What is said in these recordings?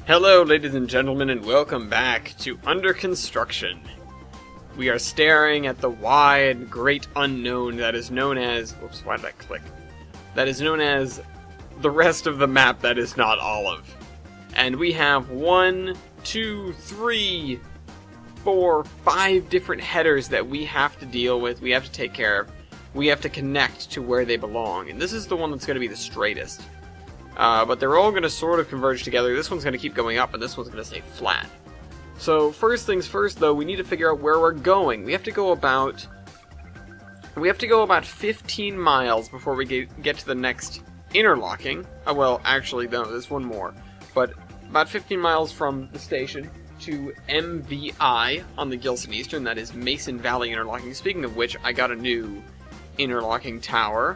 Hello, ladies and gentlemen, and welcome back to Under Construction. We are staring at the wide, great unknown that is known as... Whoops, why did I click? That is known as the rest of the map that is not Olive. And we have 1, 2, 3, 4, 5 different headers that we have to deal with, we have to take care of. We have to connect to where they belong. And this is the one that's going to be the straightest. But they're all going to sort of converge together. This one's going to keep going up, and this one's going to stay flat. So first things first, though, we need to figure out where we're going. We have to go about 15 miles before we get to the next interlocking. Well, actually, no, there's one more. But about 15 miles from the station to MVI on the Gilson Eastern. That is Mason Valley Interlocking. Speaking of which, I got a new interlocking tower,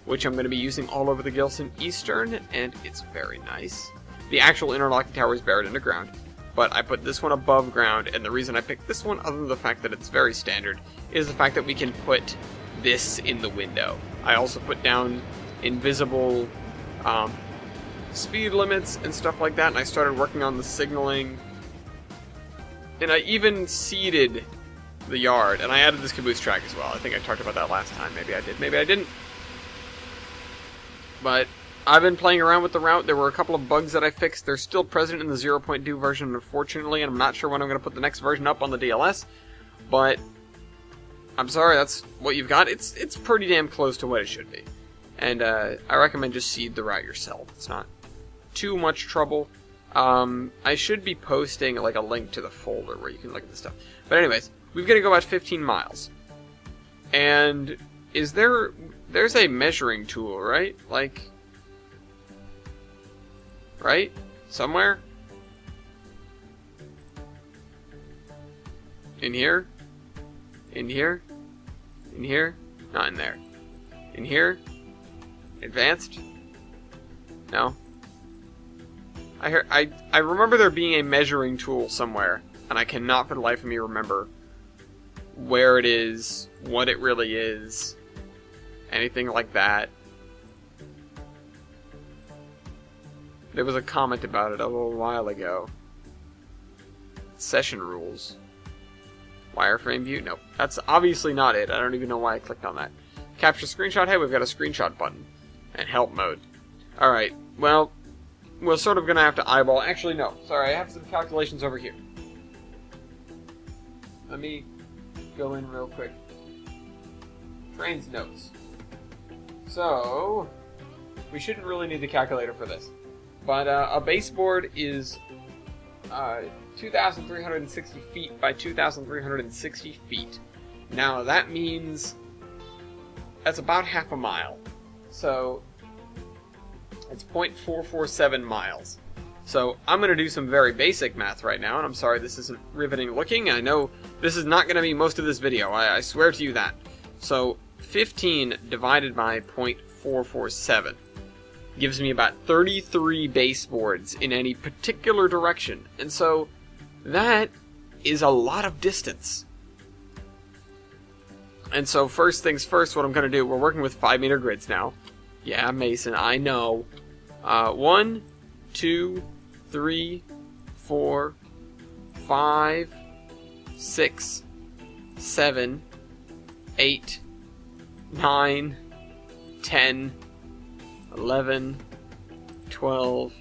which I'm going to be using all over the Gilson Eastern, and it's very nice. The actual interlocking tower is buried underground, but I put this one above ground, and the reason I picked this one, other than the fact that it's very standard, is the fact that we can put this in the window. I also put down invisible speed limits and stuff like that, and I started working on the signaling, and I even seeded the yard, and I added this caboose track as well. I think I talked about that last time. Maybe I did, maybe I didn't. But I've been playing around with the route. There were a couple of bugs that I fixed. They're still present in the 0.2 version, unfortunately, and I'm not sure when I'm going to put the next version up on the DLS. But I'm sorry, that's what you've got. It's pretty damn close to what it should be. And I recommend just seed the route yourself. It's not too much trouble. I should be posting like a link to the folder where you can look at this stuff. But anyways, we've got to go about 15 miles. And there's a measuring tool, right? Like, right? Somewhere? In here? In here? In here? Not in there. In here? Advanced? No. I remember there being a measuring tool somewhere, and I cannot for the life of me remember where it is, what it really is, anything like that. There was a comment about it a little while ago. Session rules. Wireframe view? Nope. That's obviously not it. I don't even know why I clicked on that. Capture screenshot? Hey, we've got a screenshot button. And help mode. Alright, well, we're sort of going to have to eyeball... Actually, no. Sorry, I have some calculations over here. Let me go in real quick. Train's notes. So, we shouldn't really need the calculator for this. But a baseboard is 2,360 feet by 2,360 feet. Now, that means that's about half a mile. So, it's 0.447 miles. So, I'm going to do some very basic math right now, and I'm sorry this isn't riveting looking. I know this is not going to be most of this video, I swear to you that. So, 15 divided by 0.447 gives me about 33 baseboards in any particular direction. And so, that is a lot of distance. And so, first things first, what I'm going to do, we're working with 5-meter grids now. Yeah, Mason, I know. 1, 2, 3, 4, 5, 6, 7, 8, 9, 10, 11, 12,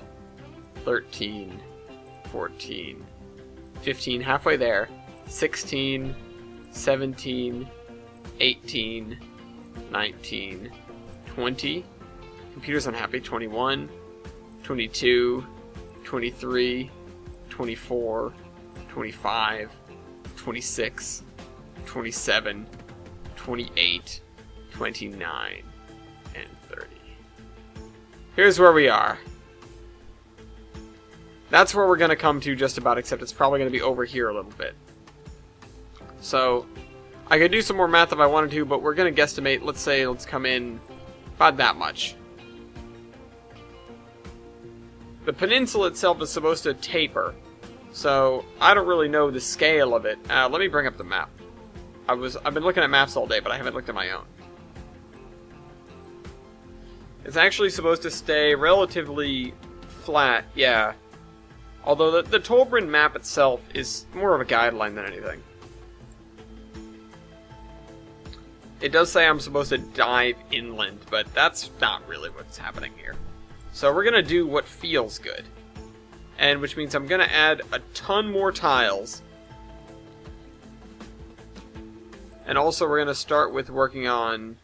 13, 14, 15, halfway there, 16, 17, 18, 19, 20, computer's unhappy, 21, 22, 23, 24, 25, 26, 27, 28, 29, and 30. Here's where we are. That's where we're going to come to just about, except it's probably going to be over here a little bit. So, I could do some more math if I wanted to, but we're going to guesstimate, let's come in about that much. The peninsula itself is supposed to taper, so I don't really know the scale of it. Let me bring up the map. I've been looking at maps all day, but I haven't looked at my own. It's actually supposed to stay relatively flat, yeah. Although the Tolbrin map itself is more of a guideline than anything. It does say I'm supposed to dive inland, but that's not really what's happening here. So we're going to do what feels good. And which means I'm going to add a ton more tiles. And also we're going to start with working on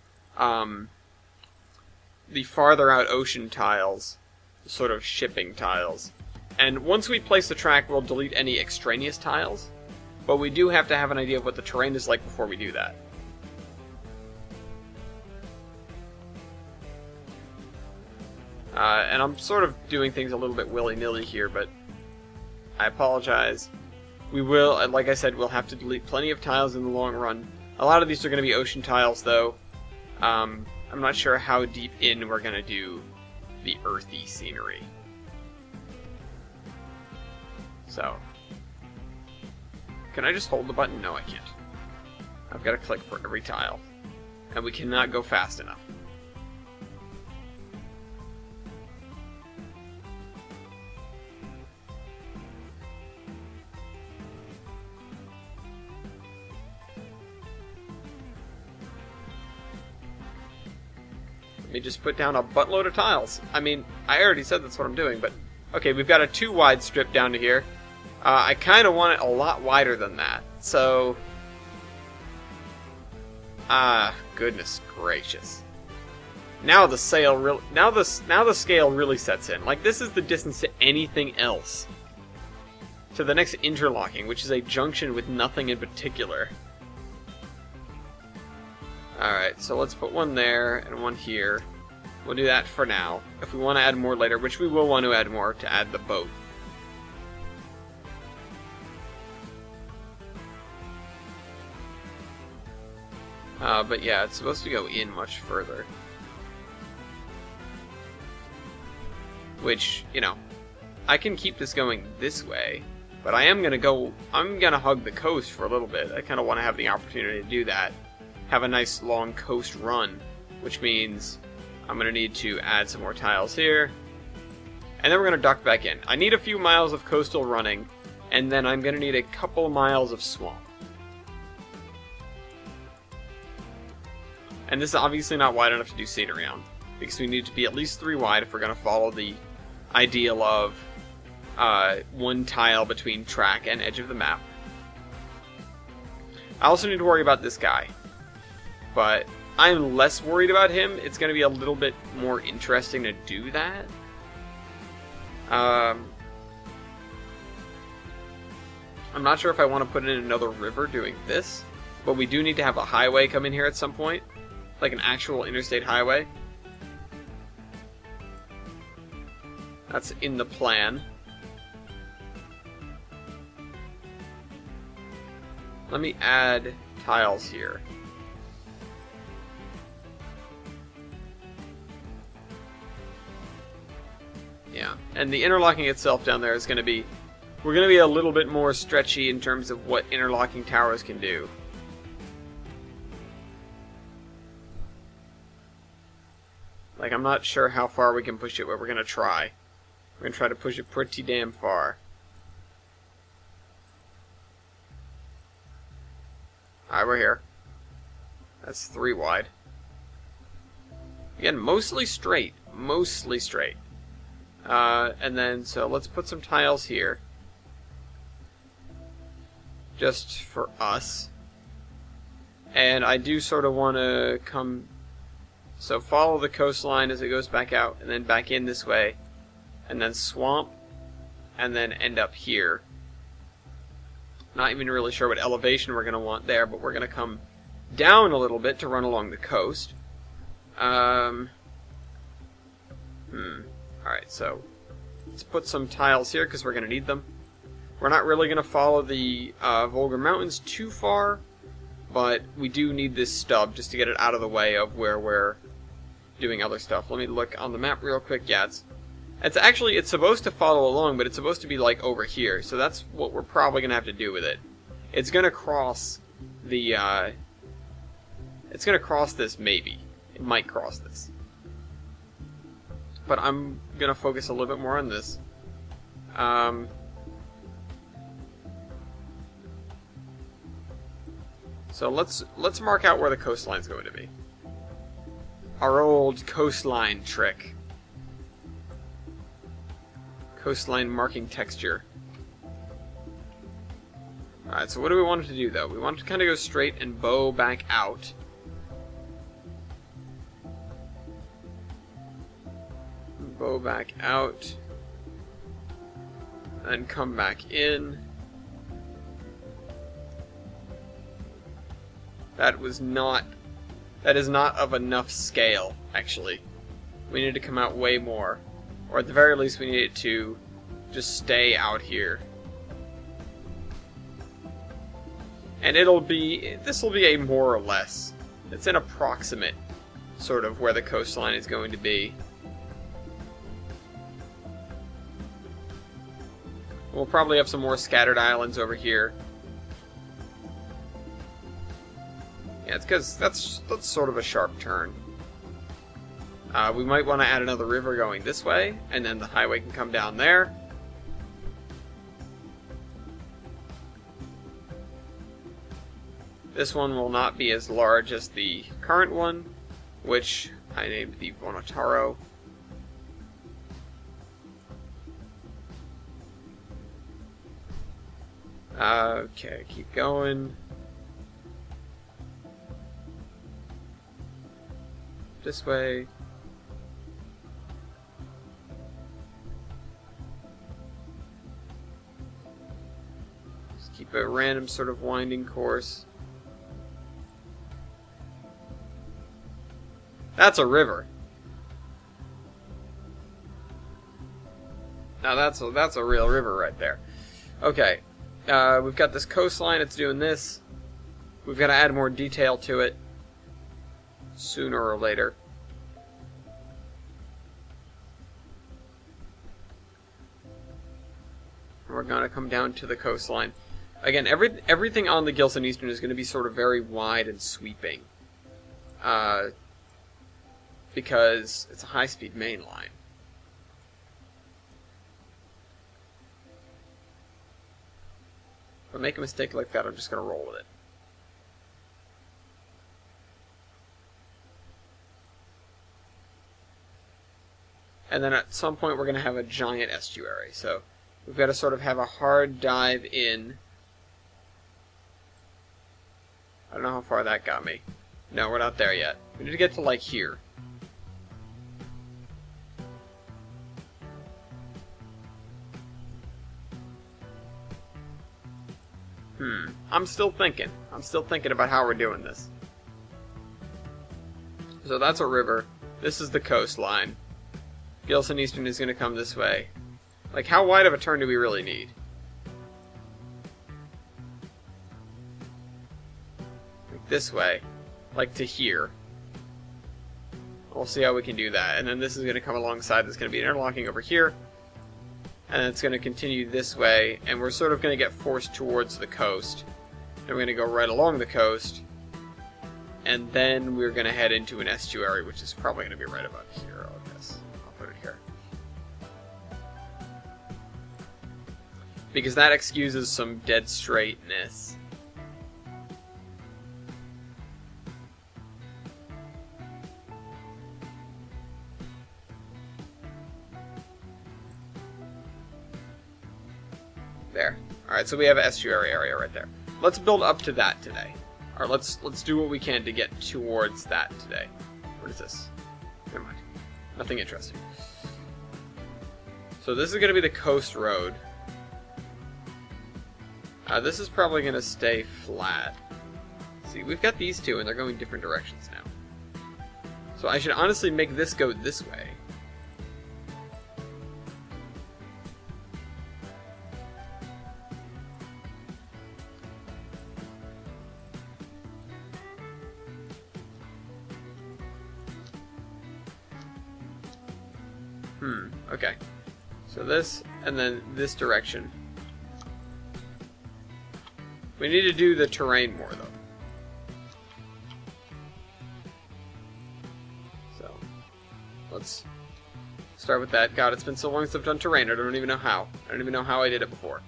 the farther out ocean tiles, sort of shipping tiles. And once we place the track, we'll delete any extraneous tiles. But we do have to have an idea of what the terrain is like before we do that. And I'm sort of doing things a little bit willy-nilly here, but I apologize. We will, like I said, we'll have to delete plenty of tiles in the long run. A lot of these are going to be ocean tiles, though. I'm not sure how deep in we're going to do the earthy scenery. So, can I just hold the button? No, I can't. I've got to click for every tile. And we cannot go fast enough. Let me just put down a buttload of tiles. I mean, I already said that's what I'm doing, but... Okay, we've got a 2 wide strip down to here. I kind of want it a lot wider than that, so... goodness gracious. Now the scale really sets in. Like, this is the distance to anything else. To the next interlocking, which is a junction with nothing in particular. Alright, so let's put one there and one here. We'll do that for now. If we want to add more later, which we will want to add more to add the boat. But yeah, it's supposed to go in much further. Which, you know, I can keep this going this way, but I'm gonna hug the coast for a little bit. I kind of want to have the opportunity to do that. Have a nice long coast run, which means I'm going to need to add some more tiles here. And then we're going to duck back in. I need a few miles of coastal running, and then I'm going to need a couple miles of swamp. And this is obviously not wide enough to do scenery on, because we need to be at least 3 wide if we're going to follow the ideal of 1 tile between track and edge of the map. I also need to worry about this guy. But I'm less worried about him. It's going to be a little bit more interesting to do that. I'm not sure if I want to put in another river doing this, but we do need to have a highway come in here at some point, like an actual interstate highway. That's in the plan. Let me add tiles here. Yeah, and the interlocking itself down there is going to be... We're going to be a little bit more stretchy in terms of what interlocking towers can do. Like, I'm not sure how far we can push it, but we're going to try. We're going to try to push it pretty damn far. Alright, we're here. That's 3 wide. Again, mostly straight. Mostly straight. And then, so let's put some tiles here. Just for us. And I do sort of want to come... So follow the coastline as it goes back out, and then back in this way. And then swamp. And then end up here. Not even really sure what elevation we're going to want there, but we're going to come down a little bit to run along the coast. Alright, so let's put some tiles here because we're going to need them. We're not really going to follow the Volga Mountains too far, but we do need this stub just to get it out of the way of where we're doing other stuff. Let me look on the map real quick. Yeah, it's supposed to follow along, but it's supposed to be like over here, so that's what we're probably going to have to do with it. It's going to cross the, it's going to cross this, maybe. It might cross this. But I'm going to focus a little bit more on this. So let's mark out where the coastline's going to be. Our old coastline trick. Coastline marking texture. Alright, so what do we want it to do, though? We want it to kind of go straight and bow back out. Bow back out. And come back in. That is not of enough scale, actually. We need to come out way more. Or at the very least, we need it to just stay out here. And this will be a more or less. It's an approximate sort of where the coastline is going to be. We'll probably have some more scattered islands over here. Yeah, it's because that's sort of a sharp turn. We might want to add another river going this way, and then the highway can come down there. This one will not be as large as the current one, which I named the Vonotaro. Okay, keep going. This way. Just keep a random sort of winding course. That's a river. Now that's a real river right there. Okay, we've got this coastline. It's doing this. We've got to add more detail to it sooner or later. We're gonna come down to the coastline. Again, everything on the Gilson Eastern is going to be sort of very wide and sweeping. Because it's a high-speed main line. If I make a mistake like that, I'm just going to roll with it. And then at some point we're going to have a giant estuary. So we've got to sort of have a hard dive in. I don't know how far that got me. No, we're not there yet. We need to get to like here. I'm still thinking. I'm still thinking about how we're doing this. So that's a river. This is the coastline. Gilson Eastern is going to come this way. Like, how wide of a turn do we really need? Like this way. Like to here. We'll see how we can do that. And then this is going to come alongside. There's going to be an interlocking over here. And it's going to continue this way. And we're sort of going to get forced towards the coast. And we're going to go right along the coast. And then we're going to head into an estuary, which is probably going to be right about here. I guess I'll put it here. Because that excuses some dead straightness. There. Alright, so we have an estuary area right there. Let's build up to that today. Or let's do what we can to get towards that today. What is this? Never mind. Nothing interesting. So this is going to be the coast road. This is probably going to stay flat. See, we've got these two and they're going different directions now. So I should honestly make this go this way. Okay. So this, and then this direction. We need to do the terrain more, though. So, let's start with that. God, it's been so long since I've done terrain, I don't even know how. I don't even know how I did it before.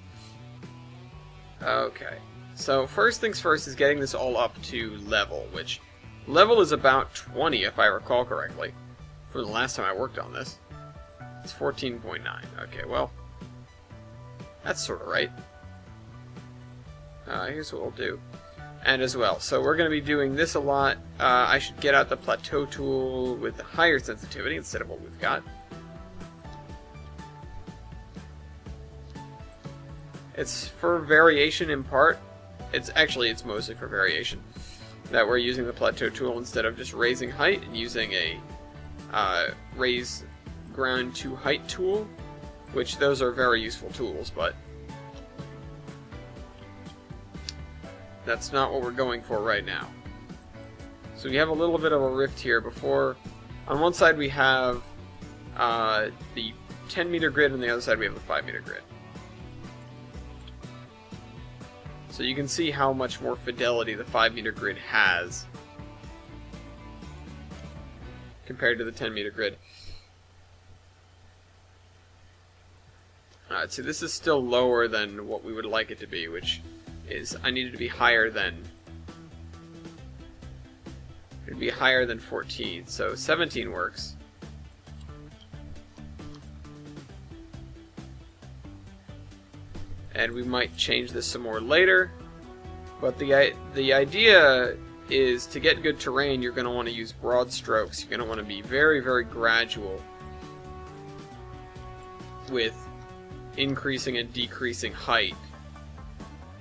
Okay. So first things first is getting this all up to level, which level is about 20 if I recall correctly, from the last time I worked on this. It's 14.9. Okay, well, that's sort of right. Here's what we'll do. And as well, so we're going to be doing this a lot. I should get out the plateau tool with the higher sensitivity instead of what we've got. It's for variation in part. It's mostly for variation that we're using the plateau tool instead of just raising height and using a raise ground to height tool, which those are very useful tools, but that's not what we're going for right now. So we have a little bit of a rift here. Before, on one side we have the 10 meter grid, and the other side we have the 5 meter grid. So you can see how much more fidelity the 5 meter grid has compared to the 10 meter grid. Alright, so this is still lower than what we would like it to be, which is I need it to be higher than 14, so 17 works. And we might change this some more later, but the idea is to get good terrain, you're going to want to use broad strokes. You're going to want to be very, very gradual with increasing and decreasing height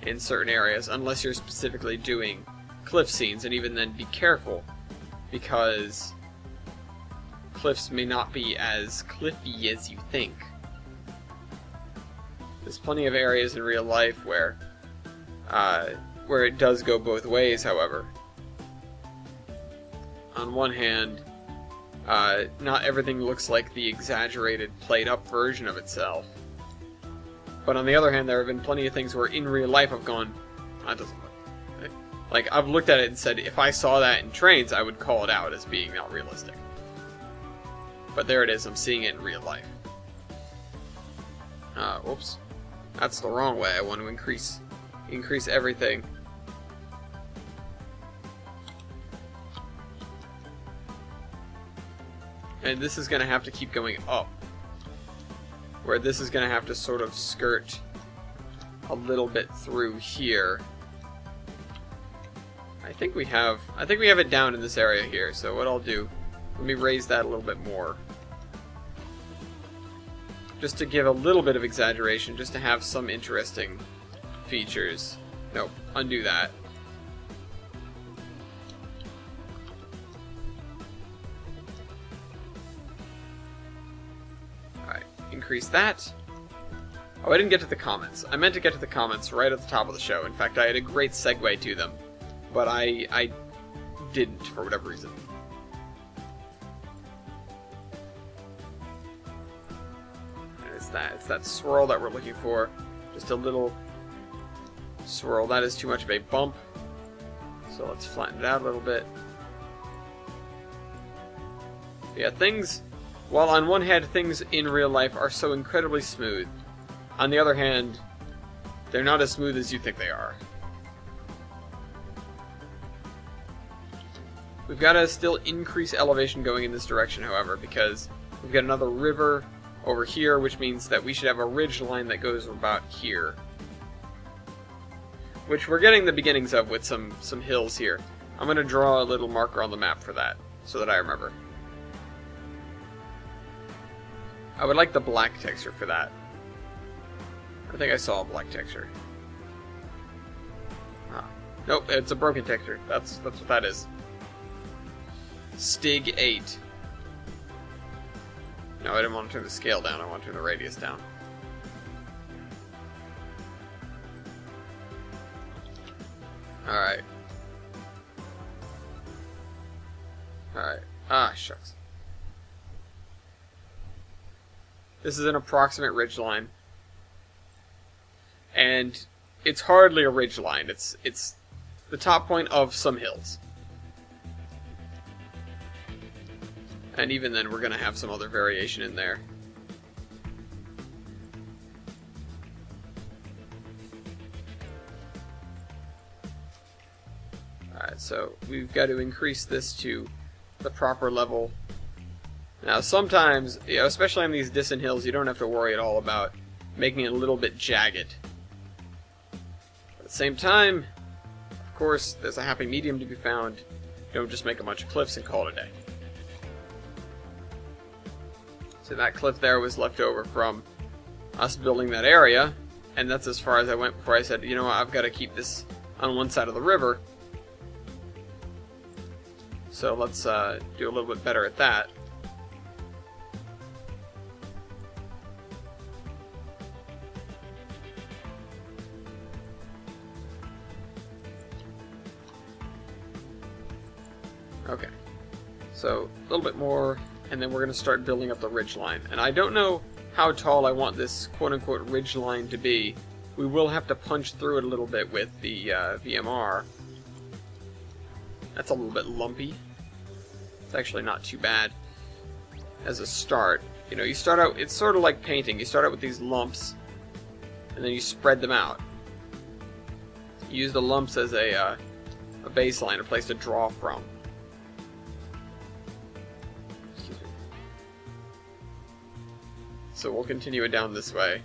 in certain areas, unless you're specifically doing cliff scenes, and even then be careful, because cliffs may not be as cliffy as you think. There's plenty of areas in real life where it does go both ways, however. On one hand, not everything looks like the exaggerated, played-up version of itself. But on the other hand, there have been plenty of things where in real life I've gone, that doesn't look... Like, I've looked at it and said, if I saw that in trains, I would call it out as being not realistic. But there it is, I'm seeing it in real life. Whoops. That's the wrong way. I want to increase everything. And this is going to have to keep going up, where this is going to have to sort of skirt a little bit through here. I think we have it down in this area here. So what I'll do, let me raise that a little bit more, just to give a little bit of exaggeration, just to have some interesting features. Nope, undo that. Alright, increase that. Oh, I didn't get to the comments. I meant to get to the comments right at the top of the show. In fact, I had a great segue to them, but I didn't for whatever reason. It's that swirl that we're looking for. Just a little swirl. That is too much of a bump. So let's flatten it out a little bit. Yeah, things... While on one hand, things in real life are so incredibly smooth, on the other hand, they're not as smooth as you think they are. We've got to still increase elevation going in this direction, however, because we've got another river over here, which means that we should have a ridge line that goes about here, which we're getting the beginnings of with some hills here. I'm going to draw a little marker on the map for that, so that I remember. I would like the black texture for that. I think I saw a black texture. Ah. Nope, it's a broken texture. That's what that is. Stig 8. No, I didn't want to turn the scale down, I want to turn the radius down. Alright. Alright. Ah, shucks. This is an approximate ridgeline. And it's hardly a ridgeline. It's the top point of some hills. And even then, we're going to have some other variation in there. that, so we've got to increase this to the proper level. Now sometimes, especially on these distant hills, you don't have to worry at all about making it a little bit jagged. At the same time, of course, there's a happy medium to be found. Don't just make a bunch of cliffs and call it a day. So that cliff there was left over from us building that area, and that's as far as I went before I said, you know what, I've got to keep this on one side of the river. So let's do a little bit better at that. Okay, so a little bit more, and then we're going to start building up the ridge line. And I don't know how tall I want this quote-unquote ridge line to be. We will have to punch through it a little bit with the VMR. That's a little bit lumpy. It's actually not too bad as a start. You know, you start out, it's sort of like painting. You start out with these lumps, and then you spread them out. You use the lumps as a baseline, a place to draw from. So we'll continue it down this way.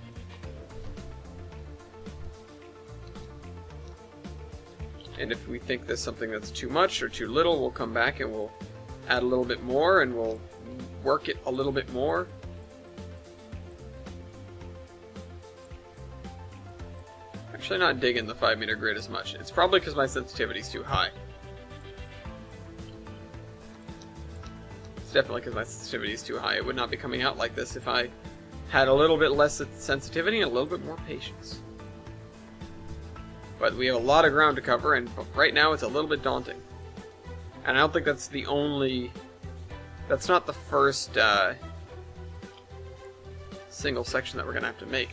And if we think there's something that's too much or too little, we'll come back and we'll add a little bit more, and we'll work it a little bit more. Actually not digging the 5-meter grid as much. It's probably because my sensitivity's too high. It's definitely because my sensitivity is too high. It would not be coming out like this if I had a little bit less sensitivity and a little bit more patience. But we have a lot of ground to cover, and right now it's a little bit daunting. And I don't think that's the only... That's not the first single section that we're going to have to make.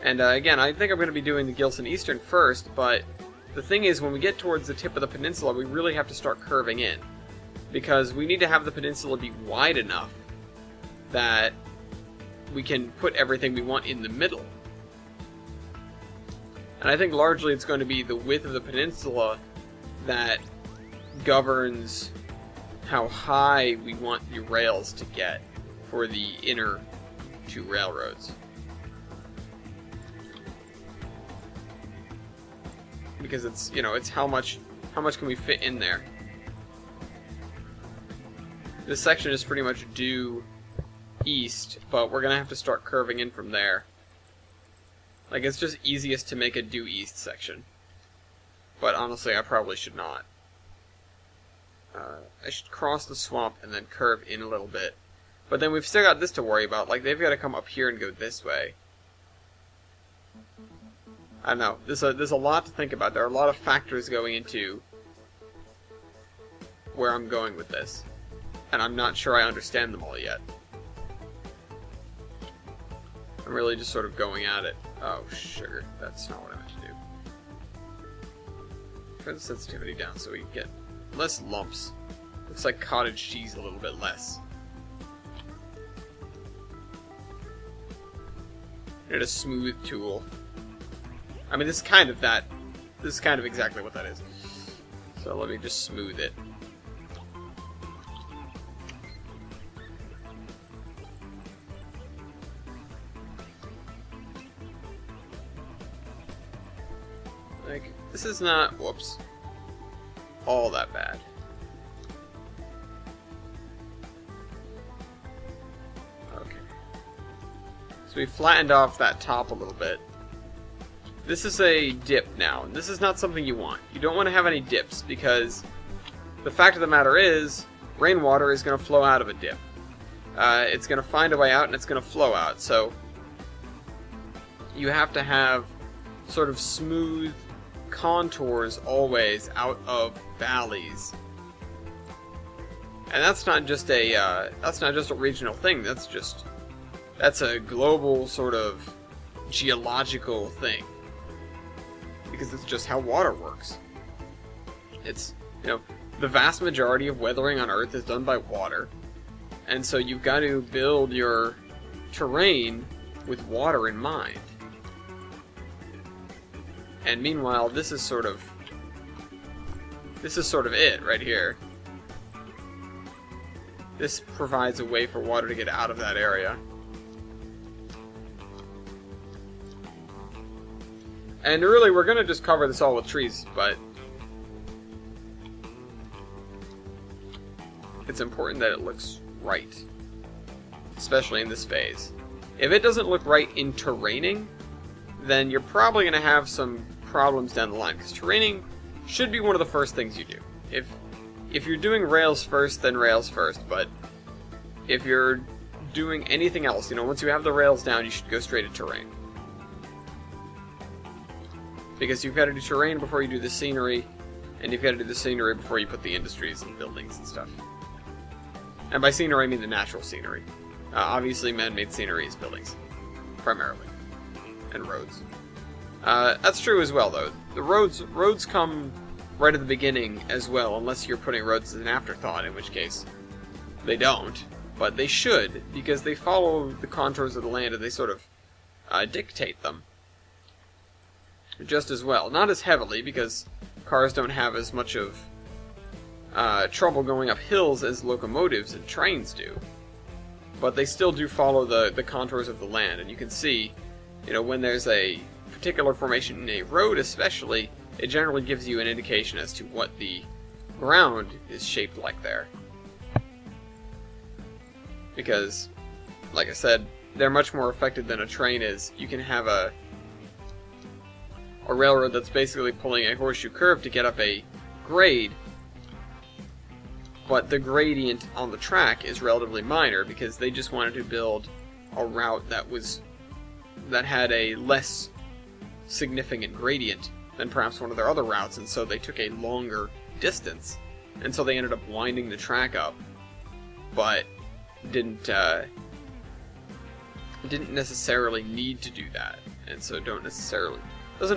And again, I think I'm going to be doing the Gilson Eastern first, but the thing is, when we get towards the tip of the peninsula, we really have to start curving in. Because we need to have the peninsula be wide enough that we can put everything we want in the middle. And I think largely it's going to be the width of the peninsula that governs how high we want the rails to get for the inner two railroads. Because it's, you know, it's how much can we fit in there. This section is pretty much due east, but we're gonna have to start curving in from there. Like, it's just easiest to make a due east section. But honestly, I probably should not. I should cross the swamp and then curve in a little bit. But then we've still got this to worry about. Like, they've got to come up here and go this way. I don't know. There's a lot to think about. There are a lot of factors going into where I'm going with this. And I'm not sure I understand them all yet. I'm really just sort of going at it. Oh, sugar. That's not what I meant to do. Turn the sensitivity down so we get less lumps. Looks like cottage cheese a little bit less. And a smooth tool. I mean, this is kind of that. This is kind of exactly what that is. So let me just smooth it. Like, this is not, whoops, all that bad. Okay. So we flattened off that top a little bit. This is a dip now, and this is not something you want. You don't want to have any dips, because the fact of the matter is, rainwater is going to flow out of a dip. It's going to find a way out, and it's going to flow out. So you have to have sort of smooth contours always out of valleys. And that's not just a regional thing. That's a global sort of geological thing. Because it's just how water works. It's, you know, the vast majority of weathering on Earth is done by water. And so you've got to build your terrain with water in mind. And meanwhile, this is sort of it right here. This provides a way for water to get out of that area. And really, we're going to just cover this all with trees, but it's important that it looks right, especially in this phase. If it doesn't look right in terraining, then you're probably going to have some problems down the line, because terraining should be one of the first things you do. If you're doing rails first, then rails first, but if you're doing anything else, once you have the rails down, you should go straight to terrain. Because you've got to do terrain before you do the scenery, and you've got to do the scenery before you put the industries and buildings and stuff. And by scenery, I mean the natural scenery. Obviously, man-made scenery is buildings, primarily, and roads. That's true as well, though. The roads come right at the beginning as well, unless you're putting roads as an afterthought, in which case they don't. But they should, because they follow the contours of the land and they sort of dictate them just as well. Not as heavily, because cars don't have as much of trouble going up hills as locomotives and trains do. But they still do follow the contours of the land, and you can see, when there's a particular formation in a road especially, it generally gives you an indication as to what the ground is shaped like there. Because, like I said, they're much more affected than a train is. You can have a railroad that's basically pulling a horseshoe curve to get up a grade, but the gradient on the track is relatively minor because they just wanted to build a route that had a less significant gradient than perhaps one of their other routes, and so they took a longer distance, and so they ended up winding the track up, but didn't necessarily need to do that, and so doesn't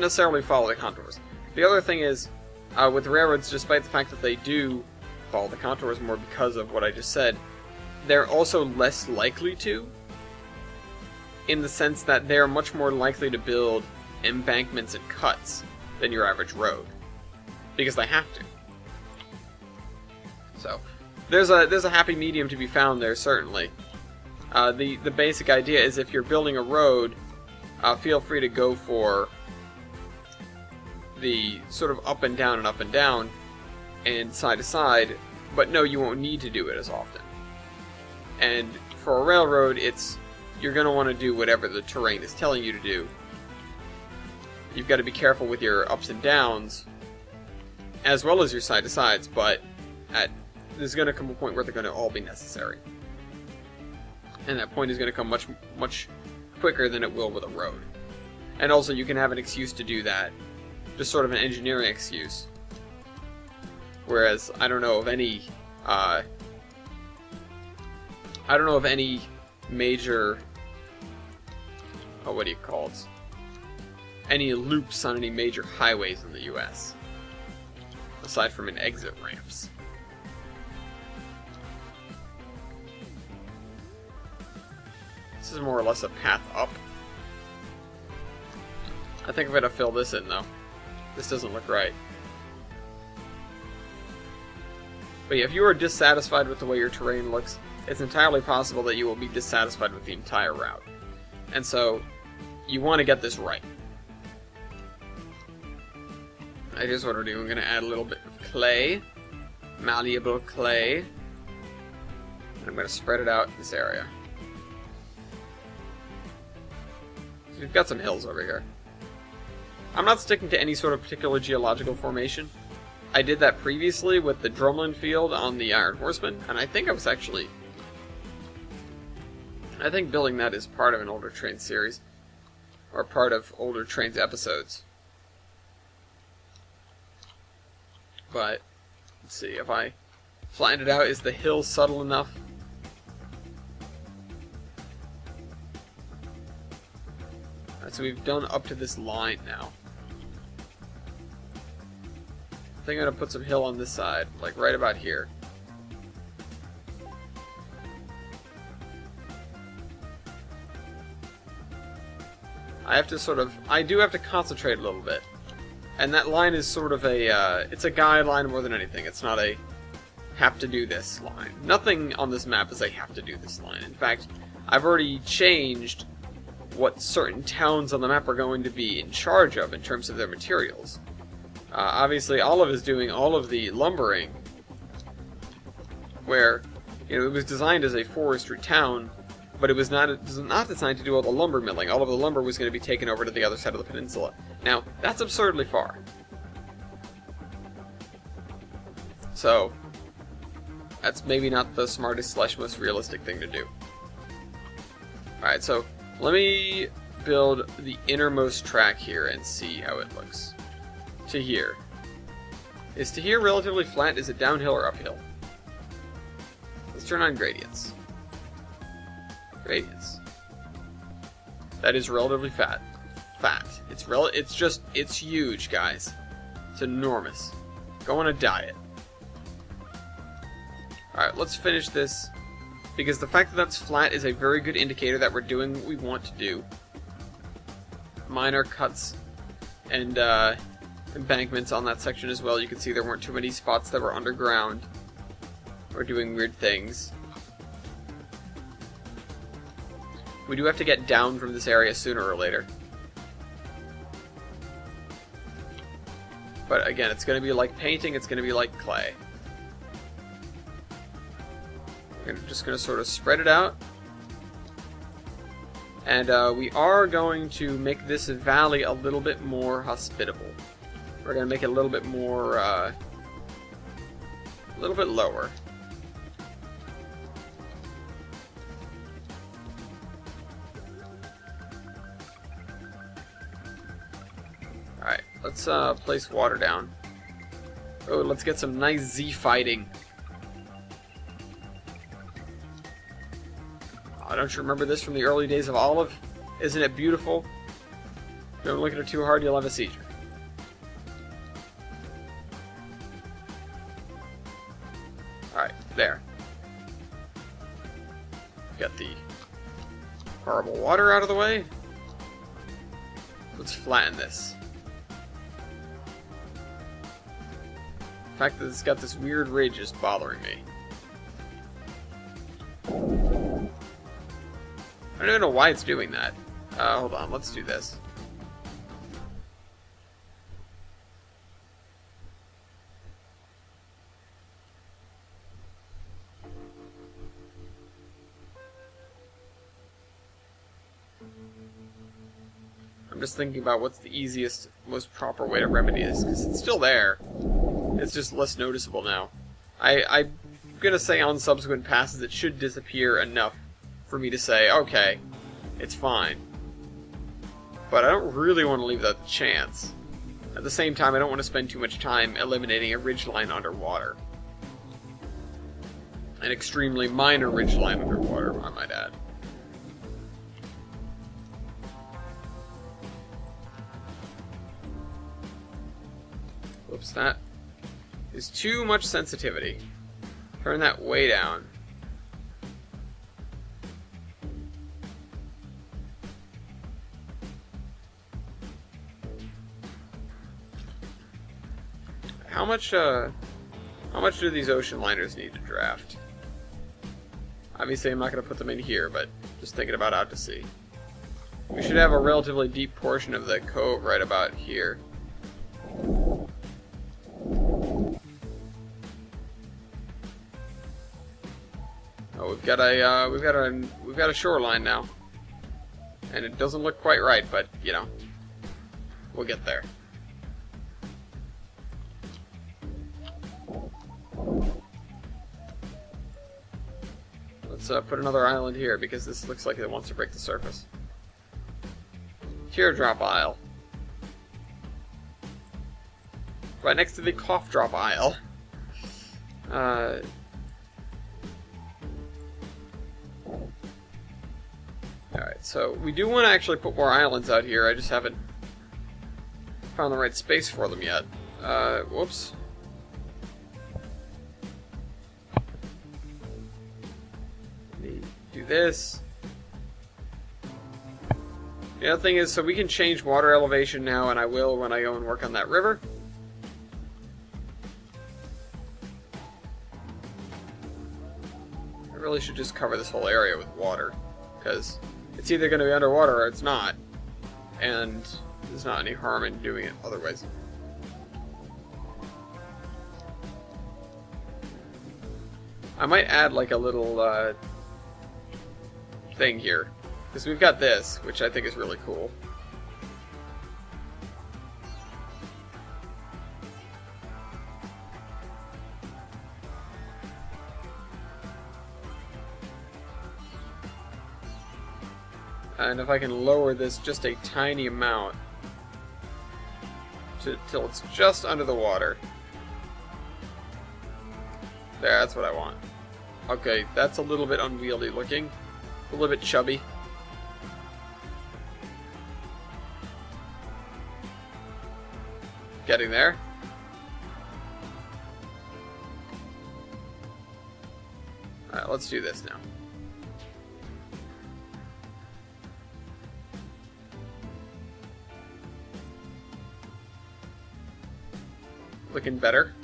necessarily follow the contours. The other thing is, with railroads, despite the fact that they do follow the contours more because of what I just said, they're also less likely to, in the sense that they're much more likely to build embankments and cuts than your average road, because they have to. So there's a happy medium to be found there, certainly. The basic idea is, if you're building a road, feel free to go for the sort of up and down and side to side, but no, you won't need to do it as often. And for a railroad, you're going to want to do whatever the terrain is telling you to do. You've got to be careful with your ups and downs, as well as your side to sides, but there's going to come a point where they're going to all be necessary. And that point is going to come much, much quicker than it will with a road. And also, you can have an excuse to do that. Just sort of an engineering excuse. Whereas, I don't know of any major, what do you call it? Any loops on any major highways in the US. Aside from exit ramps. This is more or less a path up. I think I'm going to fill this in, though. This doesn't look right. But yeah, if you are dissatisfied with the way your terrain looks, it's entirely possible that you will be dissatisfied with the entire route. And so, you want to get this right. Here's what we're doing. We're going to add a little bit of clay. Malleable clay. And I'm going to spread it out in this area. So we've got some hills over here. I'm not sticking to any sort of particular geological formation. I did that previously with the drumlin field on the Iron Horseman, and I think I think building that is part of an Older Trains series, or part of Older Trains episodes. But, let's see, if I flatten it out, is the hill subtle enough? Alright, so we've done up to this line now. I think I'm going to put some hill on this side, like right about here. I do have to concentrate a little bit, And that line is sort of a, it's a guideline more than anything. It's not a have to do this line. Nothing on this map is a have to do this line. In fact, I've already changed what certain towns on the map are going to be in charge of in terms of their materials. Obviously, Olive is doing all of the lumbering, where, you know, it was designed as a forestry town, but it was not designed to do all the lumber milling. All of the lumber was going to be taken over to the other side of the peninsula. Now, that's absurdly far. So, that's maybe not the smartest / most realistic thing to do. Alright, so let me build the innermost track here and see how it looks. To here. Is to here relatively flat? Is it downhill or uphill? Let's turn on gradients. Gradients. That is relatively fat. It's huge, guys. It's enormous. Go on a diet. Alright, let's finish this, because the fact that that's flat is a very good indicator that we're doing what we want to do. Minor cuts and embankments on that section as well. You can see there weren't too many spots that were underground or doing weird things. We do have to get down from this area sooner or later. But again, it's going to be like painting, it's going to be like clay. We're just going to sort of spread it out. And we are going to make this valley a little bit more hospitable. We're going to make it a little bit more, a little bit lower. Alright, let's place water down. Oh, let's get some nice Z fighting. Oh, don't you remember this from the early days of Olive? Isn't it beautiful? Don't look at her too hard, you'll have a seizure. Alright, there. Got the horrible water out of the way. Let's flatten this. The fact that it's got this weird ridge is bothering me. I don't even know why it's doing that. Hold on, let's do this. I'm just thinking about what's the easiest, most proper way to remedy this, because it's still there. It's just less noticeable now. I'm gonna say on subsequent passes it should disappear enough for me to say, okay, it's fine. But I don't really want to leave that chance. At the same time, I don't want to spend too much time eliminating a ridgeline underwater. An extremely minor ridgeline underwater, I might add. Whoops, that is too much sensitivity. Turn that way down. How much do these ocean liners need to draft? Obviously, I'm not going to put them in here, but just thinking about out to sea. We should have a relatively deep portion of the cove right about here. Oh, we've got a shoreline now, and it doesn't look quite right, but you know, we'll get there. Let's put another island here, because this looks like it wants to break the surface. Teardrop Isle. Right next to the Cough Drop Isle. Alright, so we do want to actually put more islands out here, I just haven't found the right space for them yet. Whoops. Do this. The other thing is, so we can change water elevation now, and I will when I go and work on that river. I really should just cover this whole area with water, because it's either going to be underwater or it's not, and there's not any harm in doing it otherwise. I might add like a little thing here, because we've got this, which I think is really cool. And if I can lower this just a tiny amount till it's just under the water. There, that's what I want. Okay, that's a little bit unwieldy looking. A little bit chubby. Getting there. Alright, let's do this now. Looking better.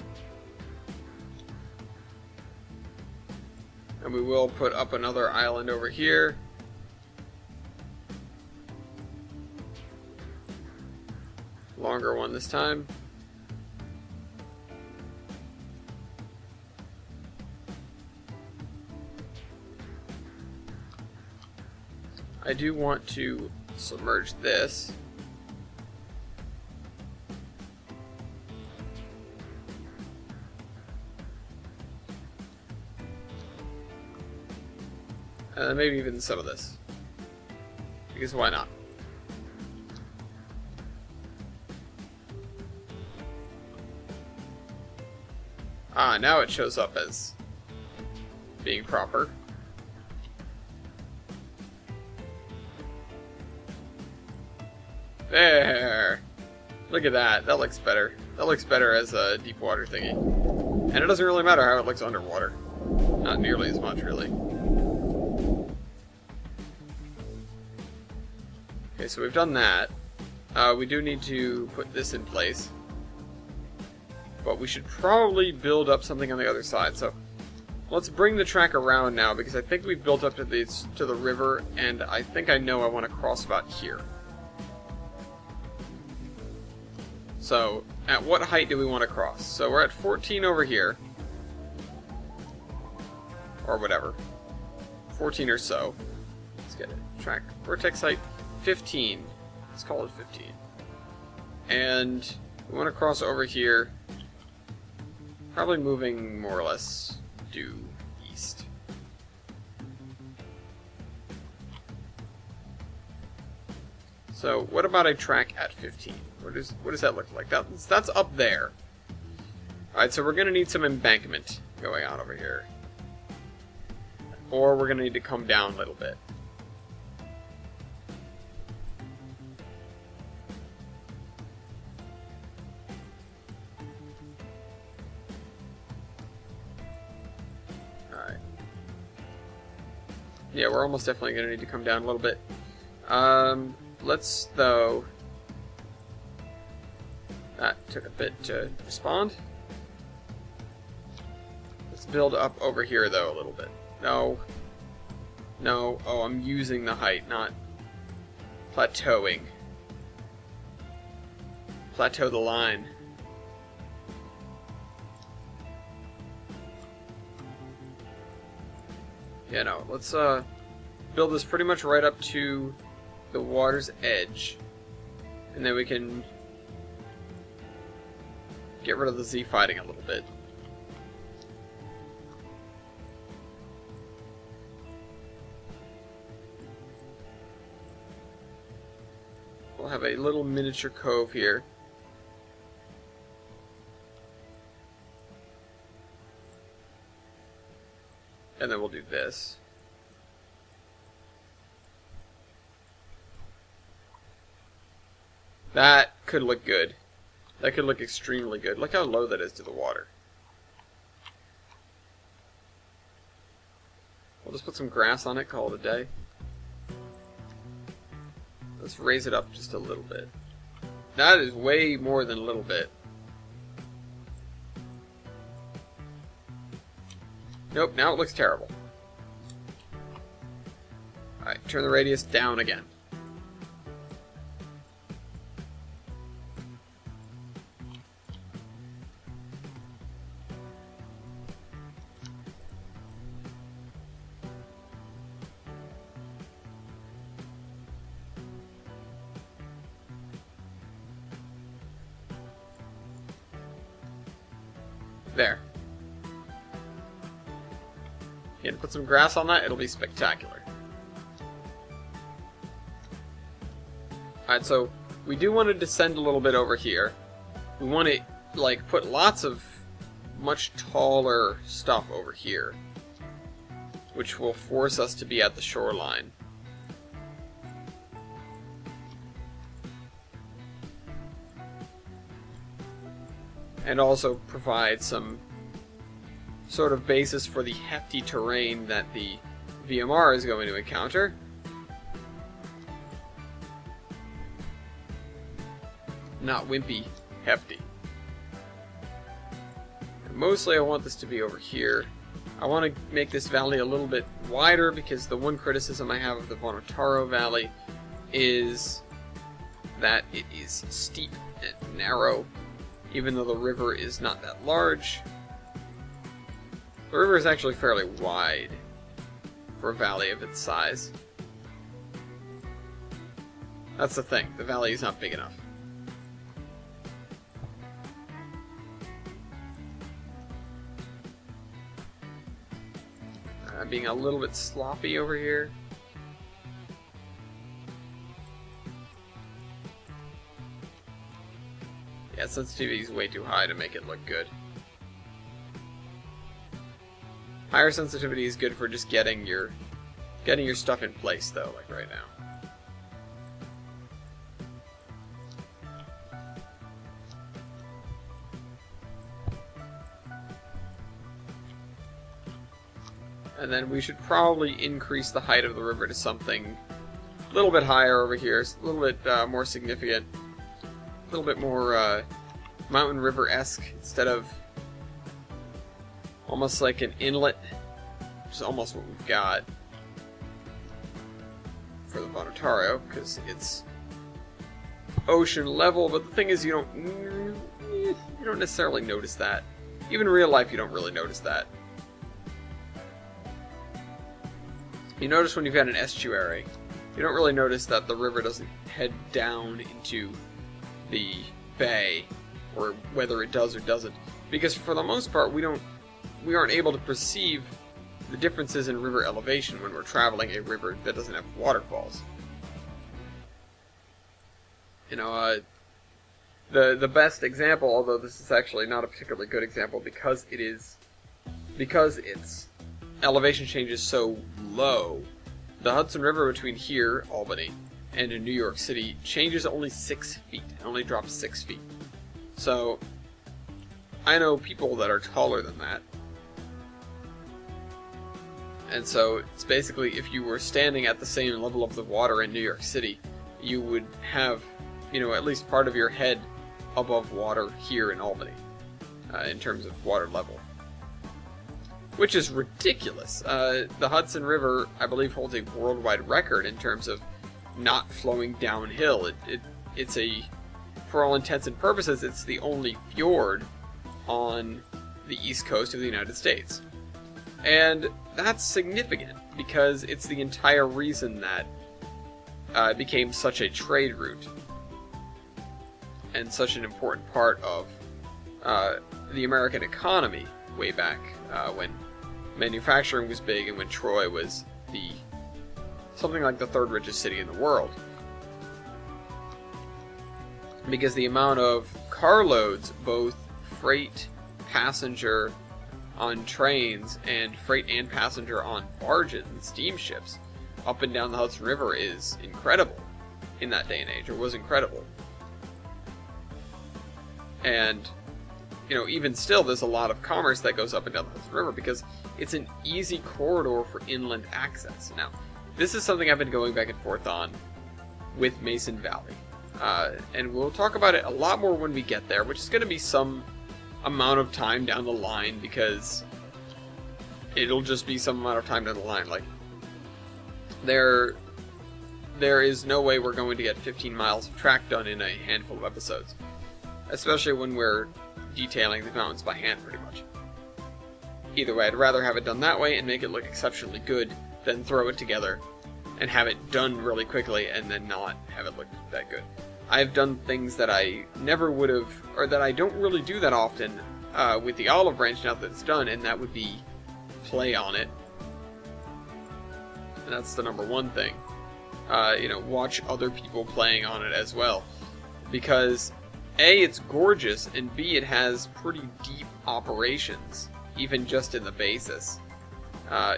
And we will put up another island over here. Longer one this time. I do want to submerge this. And maybe even some of this. Because why not? Ah, now it shows up as being proper. There! Look at that. That looks better. That looks better as a deep water thingy. And it doesn't really matter how it looks underwater. Not nearly as much, really. Okay, so we've done that. We do need to put this in place. But we should probably build up something on the other side. So let's bring the track around now, because I think we've built up to the river, and I think I know I want to cross about here. So at what height do we want to cross? So we're at 14 over here. Or whatever. 14 or so. Let's get it. Track. Vertex height 15. Let's call it 15. And we want to cross over here. Probably moving more or less due east. So what about a track at 15? What does that look like? That's up there. Alright, so we're going to need some embankment going on over here. Or we're going to need to come down a little bit. Alright. Yeah, we're almost definitely going to need to come down a little bit. Let's, though... That took a bit to respond. Let's build up over here, though, a little bit. No. No. Oh, I'm using the height, not plateauing. Plateau the line. Yeah, no. Let's build this pretty much right up to the water's edge. And then we can get rid of the Z fighting a little bit. We'll have a little miniature cove here. And then we'll do this. That could look good. That could look extremely good. Look how low that is to the water. We'll just put some grass on it, call it a day. Let's raise it up just a little bit. That is way more than a little bit. Nope, now it looks terrible. Alright, turn the radius down again. There. Yeah, to put some grass on that, it'll be spectacular. Alright, so we do want to descend a little bit over here. We want to, like, put lots of much taller stuff over here, which will force us to be at the shoreline. And also provide some sort of basis for the hefty terrain that the VMR is going to encounter. Not wimpy, hefty. And mostly I want this to be over here. I want to make this valley a little bit wider because the one criticism I have of the Vonotaro Valley is that it is steep and narrow, even though the river is not that large. The river is actually fairly wide for a valley of its size. That's the thing, the valley is not big enough. Being a little bit sloppy over here. Yeah, sensitivity is way too high to make it look good. Higher sensitivity is good for just getting your stuff in place, though, like right now. And then we should probably increase the height of the river to something a little bit higher over here, a little bit more significant, a little bit more mountain river-esque instead of almost like an inlet, which is almost what we've got for the Vonotaro, because it's ocean level. But the thing is, you don't necessarily notice that. Even in real life, you don't really notice that. You notice when you've got an estuary, you don't really notice that the river doesn't head down into the bay, or whether it does or doesn't, because for the most part we aren't able to perceive the differences in river elevation when we're traveling a river that doesn't have waterfalls. You know, the best example, although this is actually not a particularly good example because its elevation change is so low, the Hudson River between here, Albany, and in New York City changes only 6 feet. It only drops 6 feet. So, I know people that are taller than that. And so, it's basically, if you were standing at the same level of the water in New York City, you would have, at least part of your head above water here in Albany, in terms of water level. Which is ridiculous. The Hudson River, I believe, holds a worldwide record in terms of not flowing downhill. It's for all intents and purposes, it's the only fjord on the east coast of the United States. And that's significant, because it's the entire reason that it became such a trade route and such an important part of the American economy way back when manufacturing was big and when Troy was something like the third richest city in the world. Because the amount of carloads, both freight, passenger on trains, and freight and passenger on barges and steamships up and down the Hudson River is incredible in that day and age. It was incredible. And even still, there's a lot of commerce that goes up and down the Hudson River because it's an easy corridor for inland access. Now, this is something I've been going back and forth on with Mason Valley. And we'll talk about it a lot more when we get there, which is going to be some amount of time down the line, because it'll just be some amount of time down the line. Like, there is no way we're going to get 15 miles of track done in a handful of episodes, especially when we're detailing the mountains by hand, pretty much. Either way, I'd rather have it done that way and make it look exceptionally good than throw it together and have it done really quickly and then not have it look that good. I've done things that I never would have, or that I don't really do that often with the olive branch now that it's done, and that would be play on it. And that's the number one thing. Watch other people playing on it as well. Because A, it's gorgeous, and B, it has pretty deep operations, even just in the basis.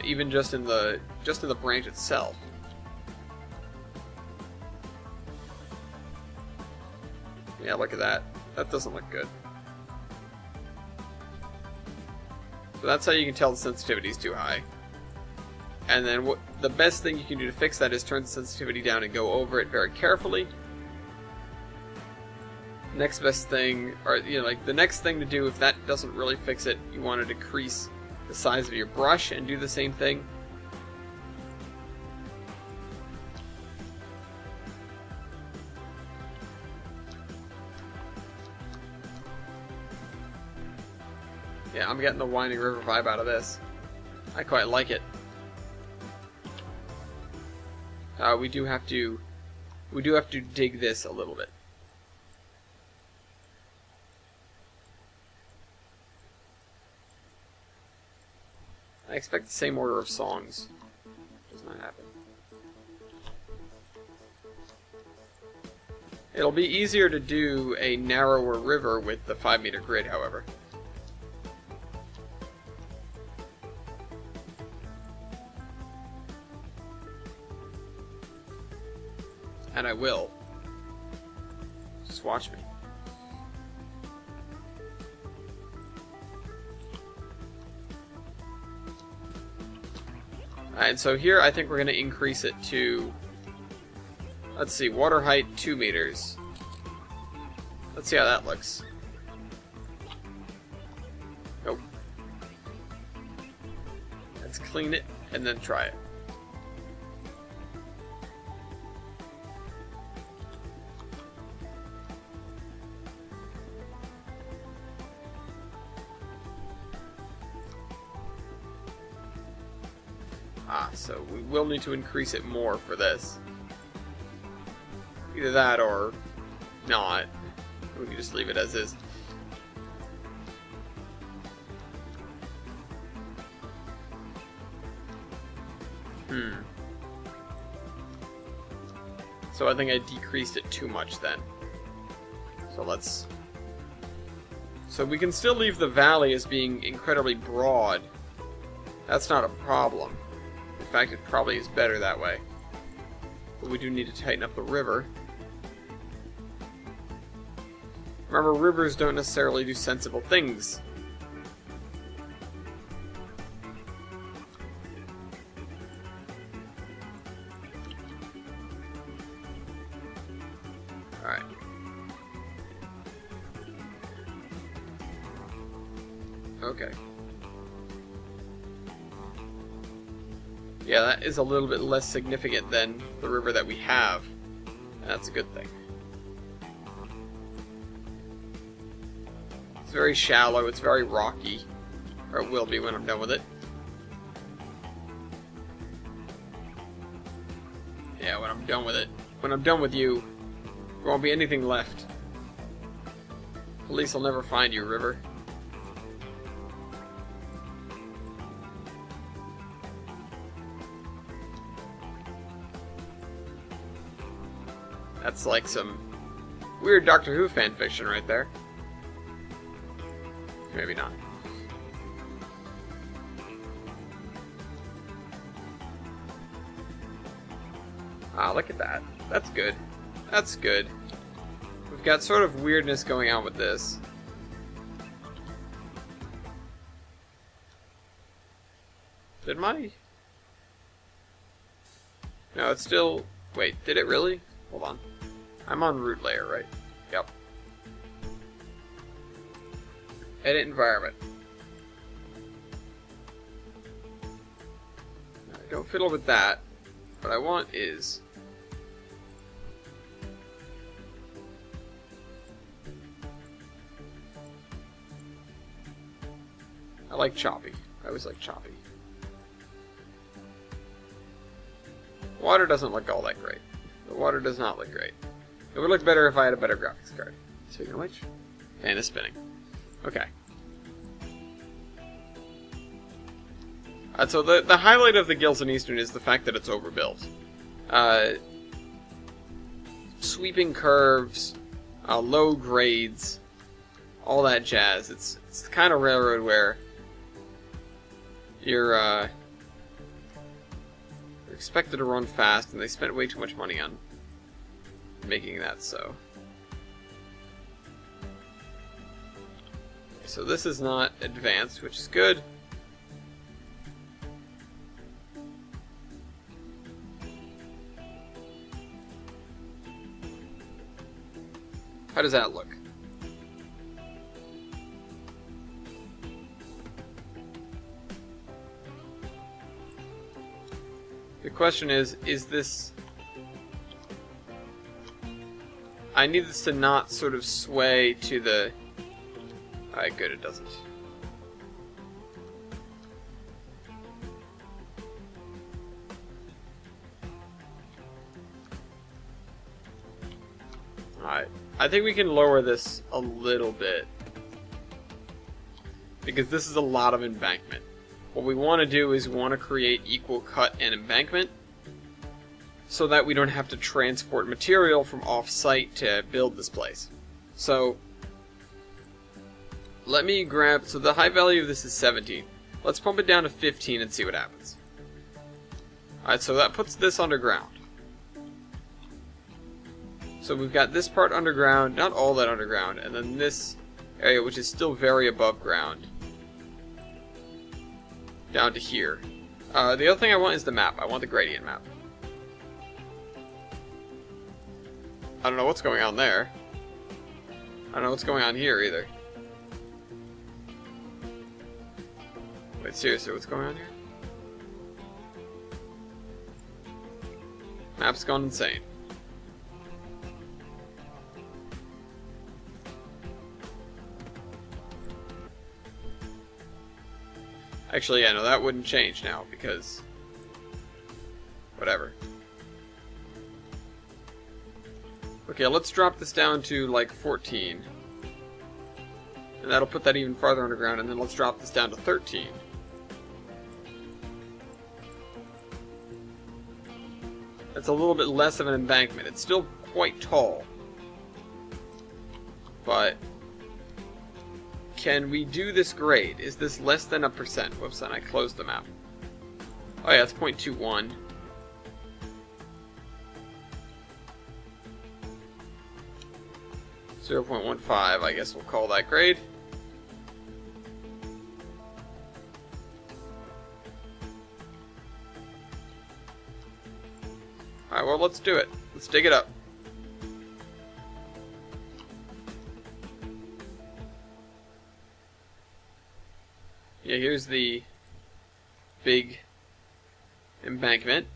Even just in the branch itself. Yeah, look at that. That doesn't look good. So that's how you can tell the sensitivity is too high. And then the best thing you can do to fix that is turn the sensitivity down and go over it very carefully. Next best thing, or the next thing to do, if that doesn't really fix it, you want to decrease the size of your brush and do the same thing. Yeah, I'm getting the Winding River vibe out of this. I quite like it. We do have to dig this a little bit. I expect the same order of songs. Does not happen. It'll be easier to do a narrower river with the 5-meter grid, however. And I will. Just watch me. Alright, so here I think we're going to increase it to, let's see, water height 2 meters. Let's see how that looks. Nope. Let's clean it and then try it. So we will need to increase it more for this. Either that or not. We can just leave it as is. So I think I decreased it too much then. So we can still leave the valley as being incredibly broad. That's not a problem. In fact, it probably is better that way. But we do need to tighten up the river. Remember, rivers don't necessarily do sensible things. Alright. Okay. Yeah, that is a little bit less significant than the river that we have. That's a good thing. It's very shallow, it's very rocky. Or it will be when I'm done with it. Yeah, when I'm done with it. When I'm done with you, there won't be anything left. Police will never find you, river. That's like some weird Doctor Who fanfiction right there. Maybe not. Ah, look at that. That's good. That's good. We've got sort of weirdness going on with this. Did my... No, it's still... Wait, did it really? Hold on. I'm on root layer, right? Yep. Edit environment. Don't fiddle with that. What I want is... I like choppy. I always like choppy. Water doesn't look all that great. The water does not look great. It would look better if I had a better graphics card. Speaking of which, fan is spinning. Okay. So the highlight of the Gilson Eastern is the fact that it's overbuilt. Sweeping curves, low grades, all that jazz. It's the kind of railroad where you're expected to run fast, and they spent way too much money on making that so. So this is not advanced, which is good. How does that look? The question is this... I need this to not sort of sway to the... Alright, good, it doesn't. Alright. I think we can lower this a little bit, because this is a lot of embankment. What we want to do is we want to create equal cut and embankment so that we don't have to transport material from off-site to build this place. So let me grab, so the high value of this is 17. Let's pump it down to 15 and see what happens. Alright, so that puts this underground. So we've got this part underground, not all that underground, and then this area, which is still very above ground, down to here. The other thing I want is the map. I want the gradient map. I don't know what's going on there. I don't know what's going on here either. Wait, seriously, what's going on here? Map's gone insane. Actually, yeah, no, that wouldn't change now, because... whatever. Okay, let's drop this down to, like, 14. And that'll put that even farther underground, and then let's drop this down to 13. That's a little bit less of an embankment. It's still quite tall. But... can we do this grade? Is this less than 1%? Whoops, and I closed the map. Oh yeah, it's 0.21. .15, I guess we'll call that grade. Alright, well, let's do it. Let's dig it up. Yeah, here's the big embankment.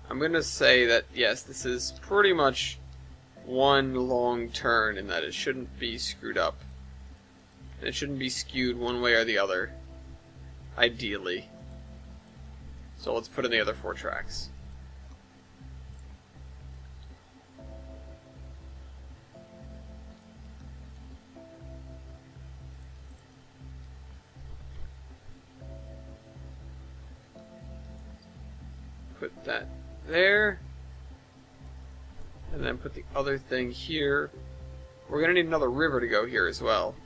I'm going to say that, yes, this is pretty much one long turn in that it shouldn't be screwed up. It shouldn't be skewed one way or the other, ideally. So let's put in the other 4 tracks. Put that there, and then put the other thing here. We're gonna need another river to go here as well.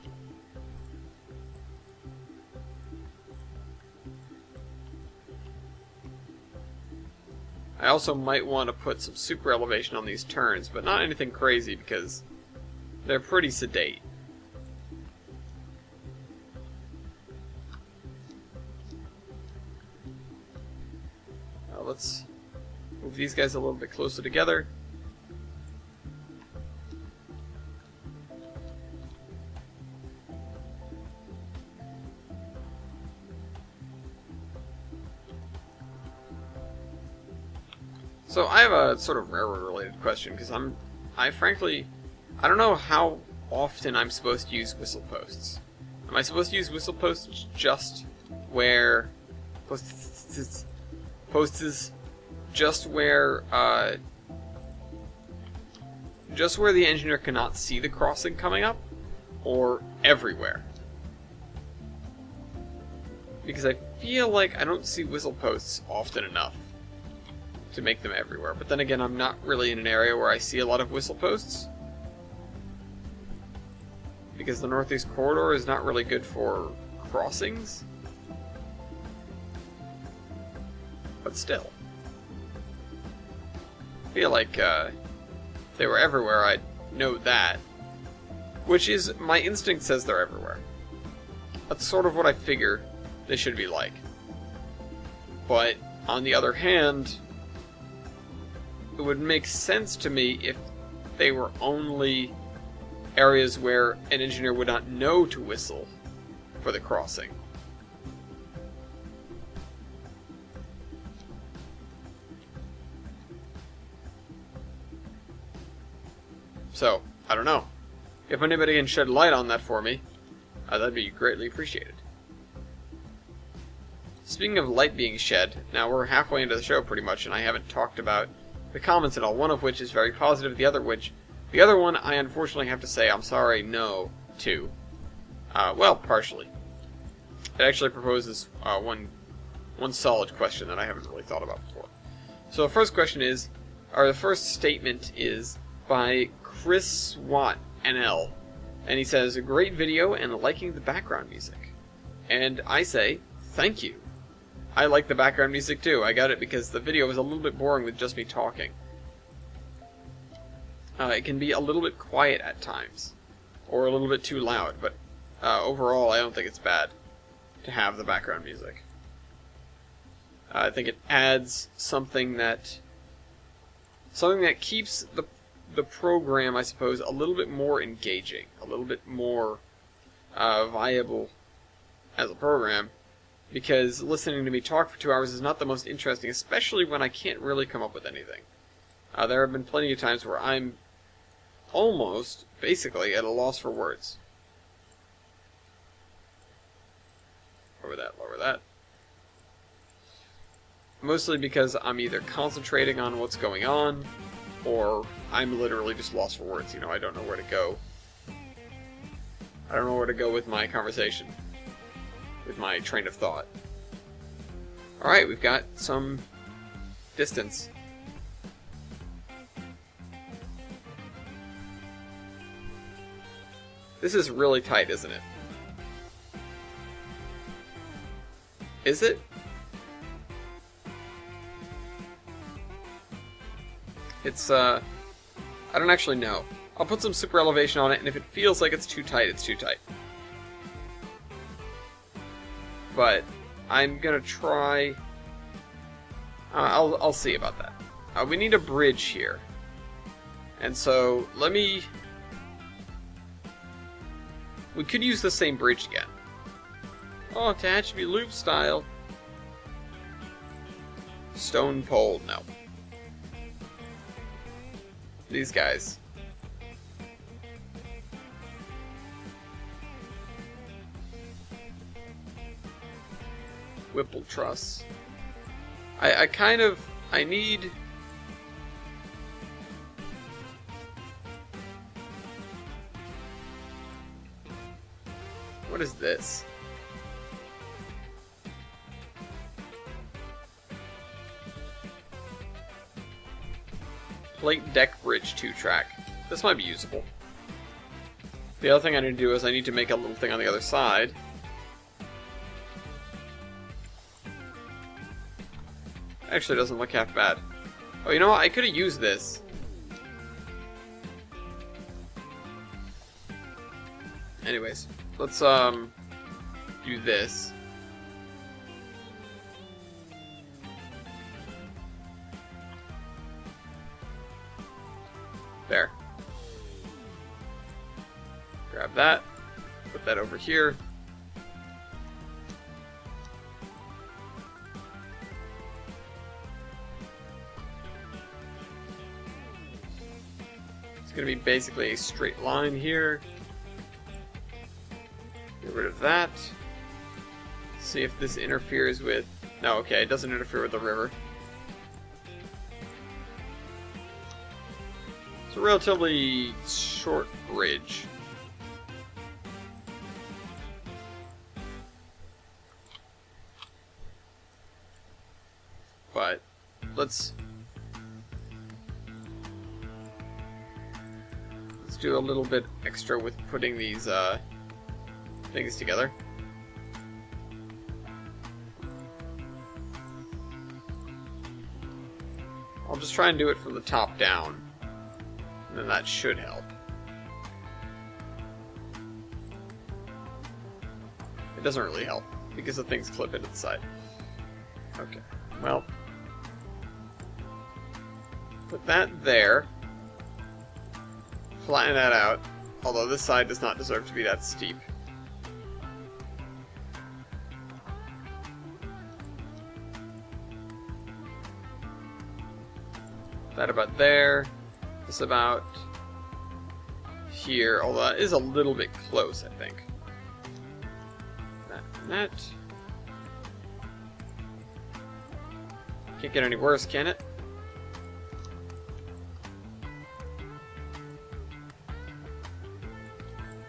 I also might want to put some super elevation on these turns, but not anything crazy because they're pretty sedate. let's move these guys a little bit closer together. So I have a sort of railroad related question, because I frankly, I don't know how often I'm supposed to use whistle posts. Am I supposed to use whistle posts just where posts just where the engineer cannot see the crossing coming up, or everywhere? Because I feel like I don't see whistle posts often enough to make them everywhere. But then again, I'm not really in an area where I see a lot of whistle posts, because the Northeast Corridor is not really good for crossings. But still, I feel like if they were everywhere, I'd know that. Which is, my instinct says they're everywhere. That's sort of what I figure they should be like. But on the other hand, it would make sense to me if they were only areas where an engineer would not know to whistle for the crossing. So, I don't know. If anybody can shed light on that for me, that'd be greatly appreciated. Speaking of light being shed, now we're halfway into the show pretty much, and I haven't talked about the comments at all, one of which is very positive, the other one I unfortunately have to say I'm sorry, no, to. Well, partially. It actually proposes one solid question that I haven't really thought about before. So the first question is, or the first statement is by Chris Swat NL, and he says, "A great video and liking the background music." And I say, thank you. I like the background music too. I got it because the video was a little bit boring with just me talking. It can be a little bit quiet at times, or a little bit too loud, but overall I don't think it's bad to have the background music. I think it adds something that keeps the program, I suppose, a little bit more engaging, a little bit more viable as a program. Because listening to me talk for 2 hours is not the most interesting, especially when I can't really come up with anything. There have been plenty of times where I'm almost, basically, at a loss for words. Lower that, lower that. Mostly because I'm either concentrating on what's going on, or I'm literally just lost for words. You know, I don't know where to go. I don't know where to go with my conversation. With my train of thought. Alright, we've got some distance. This is really tight, isn't it? Is it? It's, I don't actually know. I'll put some super elevation on it, and if it feels like it's too tight, it's too tight. But I'm gonna try. I'll see about that. We need a bridge here, and so we could use the same bridge again. Oh, Tehachapi Loop style. Stone pole, no. These guys. Whipple truss. I need... What is this? Plate deck bridge 2-track. This might be usable. The other thing I need to do is I need to make a little thing on the other side. Actually, doesn't look half bad. Oh, you know what? I could have used this. Anyways, let's do this. There. Grab that. Put that over here. It's going to be basically a straight line here. Get rid of that. See if this interferes with... No, okay, it doesn't interfere with the river. It's a relatively short bridge. But let's do a little bit extra with putting these things together. I'll just try and do it from the top down, and then that should help. It doesn't really help, because the things clip into the side. Okay, well, put that there, flatten that out, although this side does not deserve to be that steep. That about there. This about here, although that is a little bit close, I think. That and that. Can't get any worse, can it?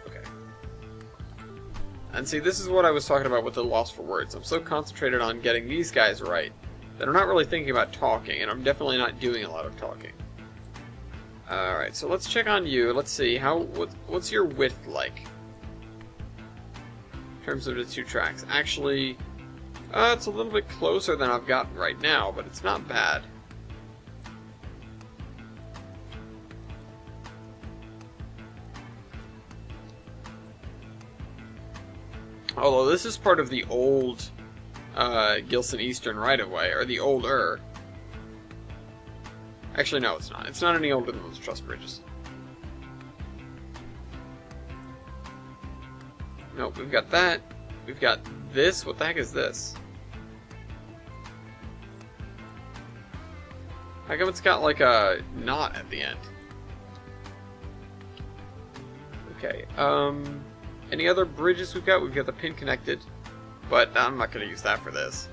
Okay. And see, this is what I was talking about with the loss for words. I'm so concentrated on getting these guys right that I'm not really thinking about talking, and I'm definitely not doing a lot of talking. Alright, so let's check on you. Let's see, what's your width like? In terms of the two tracks. Actually, it's a little bit closer than I've got right now, but it's not bad. Although this is part of the old Gilson Eastern right-of-way, or the older. Actually, no, it's not. It's not any older than those truss bridges. Nope, we've got that. We've got this. What the heck is this? How come it's got like a knot at the end? Okay, any other bridges we've got? We've got the pin connected, but I'm not going to use that for this.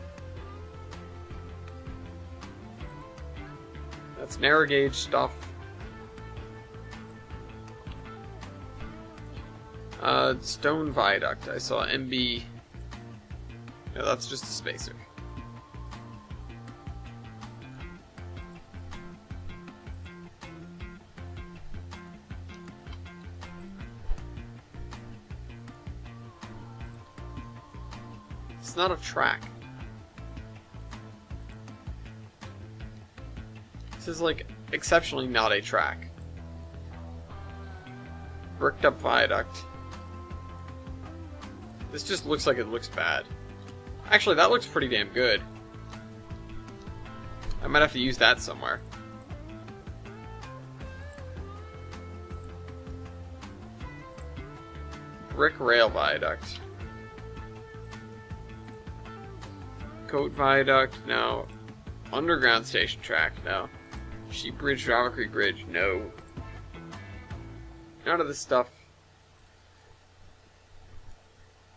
That's narrow gauge stuff. Stone viaduct. I saw MB. No, that's just a spacer. It's not a track. This is like exceptionally not a track. Bricked up viaduct. This just looks like it looks bad. Actually, that looks pretty damn good. I might have to use that somewhere. Brick rail viaduct. Coat viaduct, no. Underground station track, no. Sheep Bridge, Java Creek Bridge, no. None of this stuff.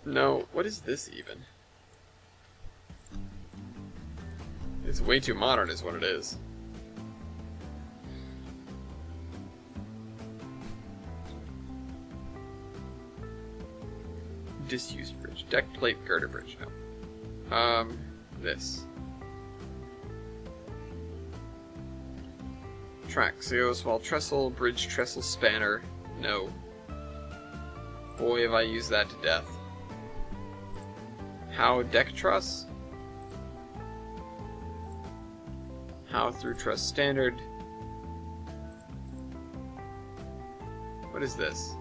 No, what is this even? It's way too modern is what it is. Disused bridge. Deck plate girder bridge, no. This. Track, zero small trestle, bridge trestle spanner, no. Boy, have I used that to death. How deck truss? How through truss standard? What is this?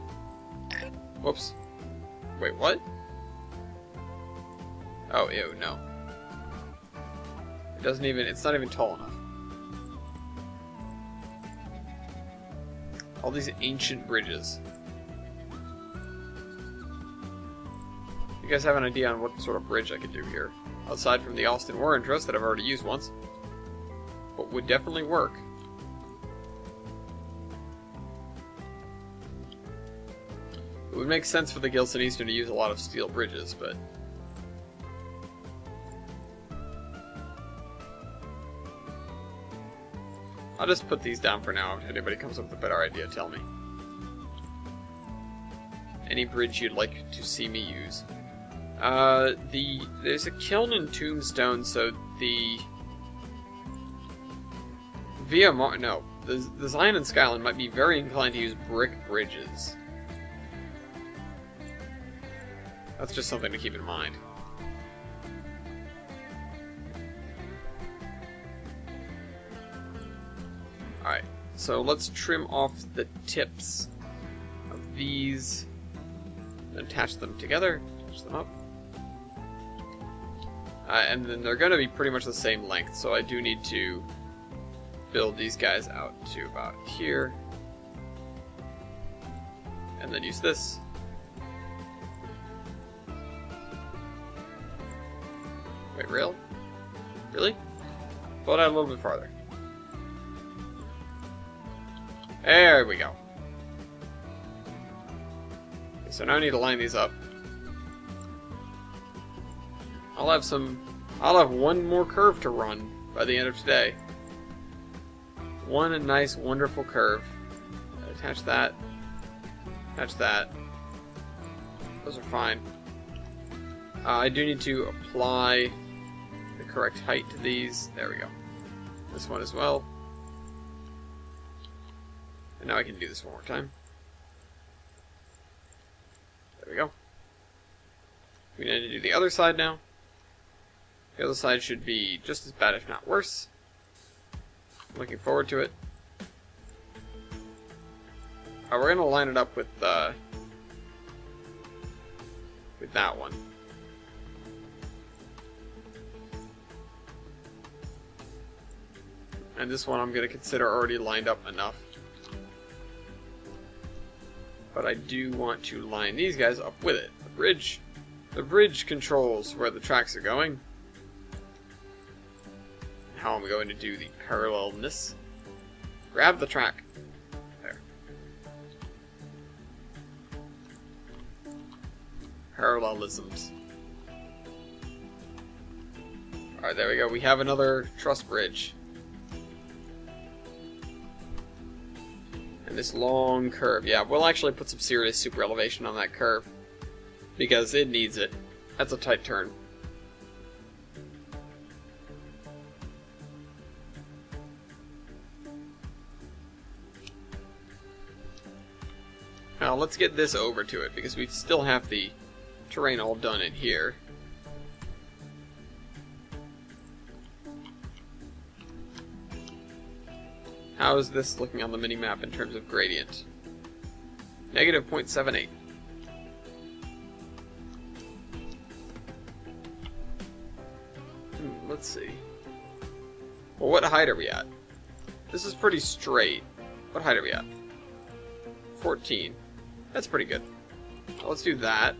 Whoops. Wait, what? Oh, ew, no. It doesn't even, it's not even tall enough. All these ancient bridges. You guys have an idea on what sort of bridge I could do here? Aside from the Austin Warren Trust that I've already used once. But would definitely work. It would make sense for the Gilson Eastern to use a lot of steel bridges, but... I'll just put these down for now. If anybody comes up with a better idea, tell me. Any bridge you'd like to see me use. There's a kiln in Tombstone, so the the Zion and Skyline might be very inclined to use brick bridges. That's just something to keep in mind. Alright, so let's trim off the tips of these, and attach them together, attach them up. And then they're going to be pretty much the same length, so I do need to build these guys out to about here. And then use this. Wait, really? Pull it out a little bit farther. There we go. Okay, so now I need to line these up. I'll have one more curve to run by the end of today. One nice, wonderful curve. Attach that. Attach that. Those are fine. I do need to apply the correct height to these. There we go. This one as well. And now I can do this one more time. There we go. We need to do the other side now. The other side should be just as bad, if not worse. Looking forward to it. We're going to line it up with that one. And this one I'm going to consider already lined up enough. But I do want to line these guys up with it. The bridge controls where the tracks are going. How I'm going to do the parallelness. Grab the track. There. Parallelisms. Alright, there we go. We have another truss bridge. And this long curve. Yeah, we'll actually put some serious super elevation on that curve. Because it needs it. That's a tight turn. Now let's get this over to it, because we still have the terrain all done in here. How is this looking on the mini-map in terms of gradient? Negative 0.78. Let's see. Well, what height are we at? This is pretty straight. What height are we at? 14. That's pretty good. Well, let's do that.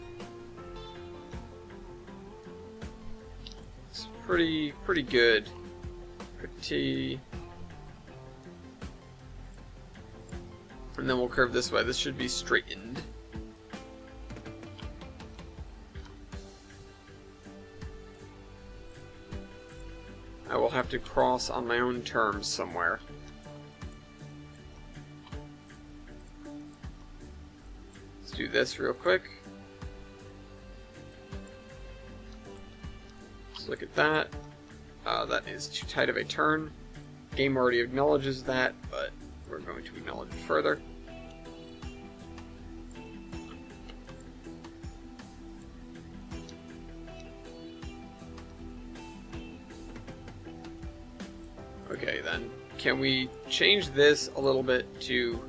It's pretty good. And then we'll curve this way. This should be straightened. I will have to cross on my own terms somewhere. Let's do this real quick. Let's look at that. That is too tight of a turn. Game already acknowledges that, but we're going to acknowledge it further. Okay, then. Can we change this a little bit to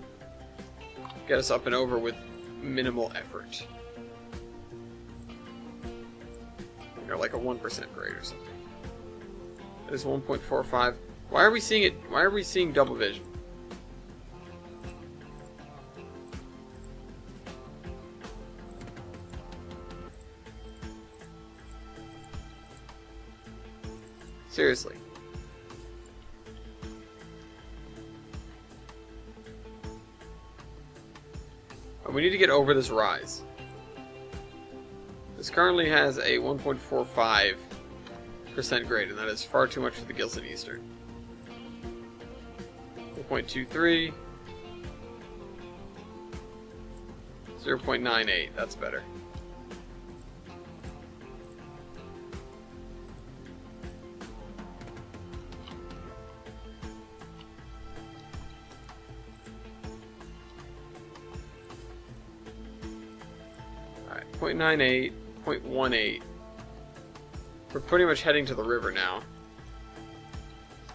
get us up and over with minimal effort? Like a 1% grade or something. That is 1.45. Why are we seeing it? Why are we seeing double vision? Seriously. We need to get over this rise. This currently has a 1.45% grade, and that is far too much for the Gilson Eastern. 1.23. 0.98, that's better. Alright, 0.98, 0.18. We're pretty much heading to the river now.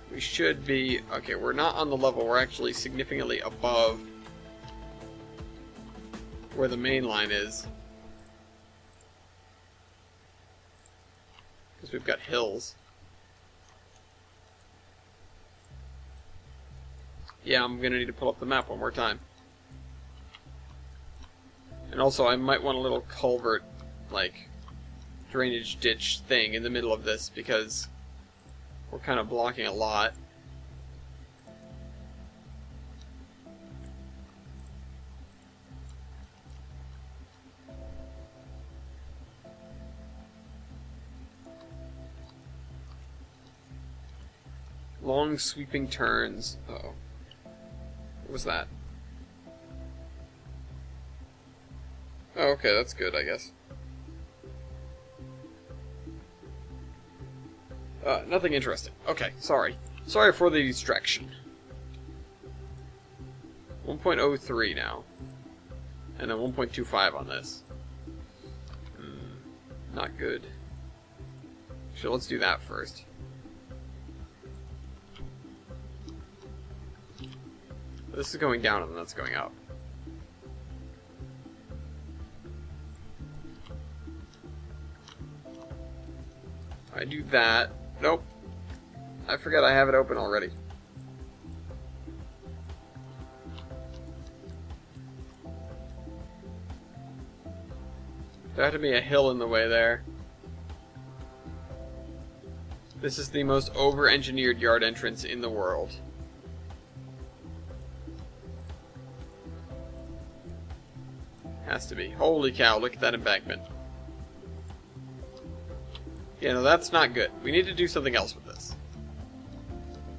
We should be... Okay, we're not on the level, we're actually significantly above where the main line is. Because we've got hills. Yeah, I'm gonna need to pull up the map one more time. And also, I might want a little culvert, like, drainage ditch thing in the middle of this, because we're kind of blocking a lot. Long sweeping turns. Uh-oh. What was that? Oh, okay, that's good, I guess. Nothing interesting. Okay, sorry. Sorry for the distraction. 1.03 now. And then 1.25 on this. Not good. So let's do that first. This is going down and that's going up. I do that. Nope. I forget I have it open already. There had to be a hill in the way there. This is the most over-engineered yard entrance in the world. Has to be. Holy cow, look at that embankment. Yeah, no, that's not good. We need to do something else with this.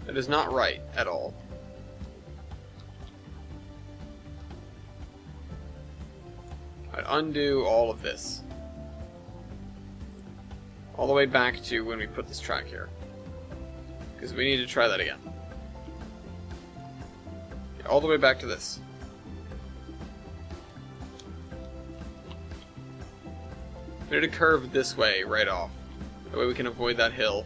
That is not right at all. I'd undo all of this. All the way back to when we put this track here. Because we need to try that again. Yeah, all the way back to this. We need to curve this way right off. That way we can avoid that hill.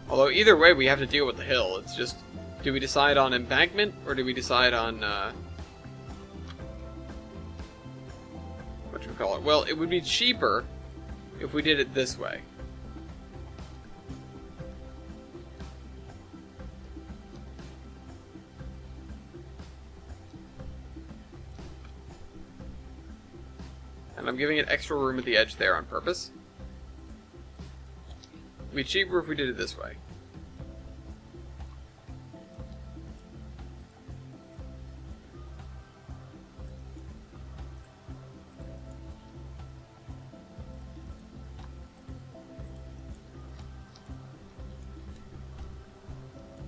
Although either way we have to deal with the hill. It's just, do we decide on embankment or do we decide on what you call it? Well, it would be cheaper if we did it this way. And I'm giving it extra room at the edge there on purpose. It'd be cheaper if we did it this way.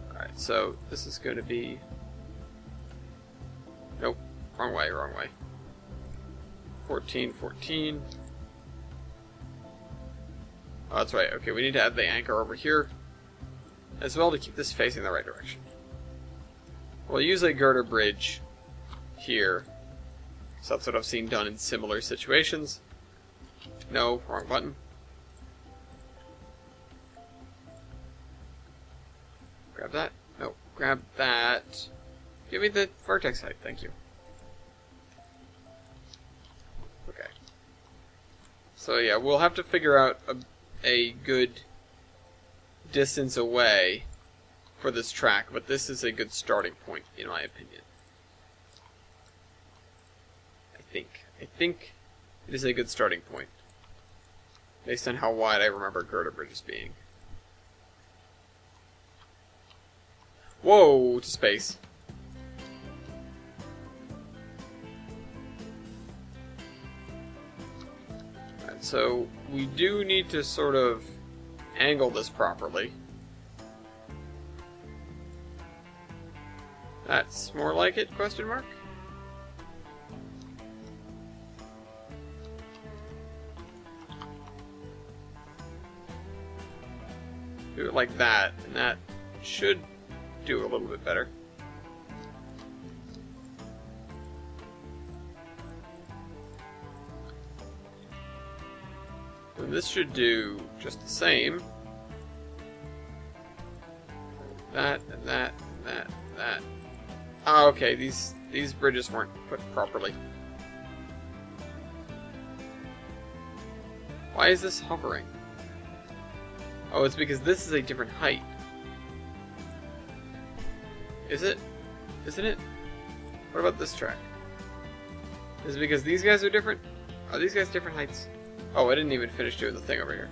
Alright, so this is going to be... Nope, wrong way, wrong way. 14, 14. Oh, that's right. Okay, we need to add the anchor over here as well to keep this facing the right direction. We'll use a girder bridge here. So that's what I've seen done in similar situations. No, wrong button. Grab that. No, grab that. Give me the vertex height, thank you. Okay. So yeah, we'll have to figure out a good distance away for this track, but this is a good starting point, in my opinion. I think it is a good starting point. based on how wide I remember girder bridges being. Whoa, to space. Alright, so we do need to sort of angle this properly. That's more like it, question mark? Do it like that, and that should do a little bit better. And this should do just the same. That, and that, and that, and that. Oh, okay, these bridges weren't put properly. Why is this hovering? Oh, it's because this is a different height. Is it? Isn't it? What about this track? Is it because these guys are different? Are these guys different heights? Oh, I didn't even finish doing the thing over here.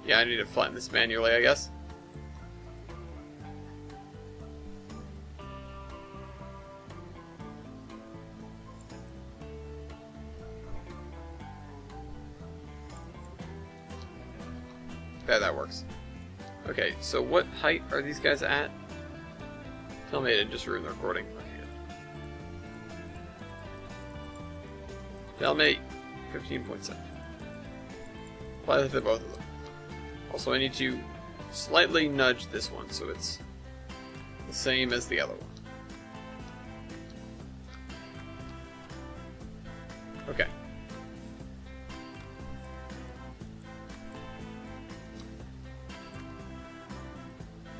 Yeah, I need to flatten this manually, I guess. Yeah, that works. Okay, so what height are these guys at? Tell me I didn't just ruin the recording. Okay, good. Tell me 15.7. Apply that to both of them. Also, I need to slightly nudge this one so it's the same as the other one. Okay.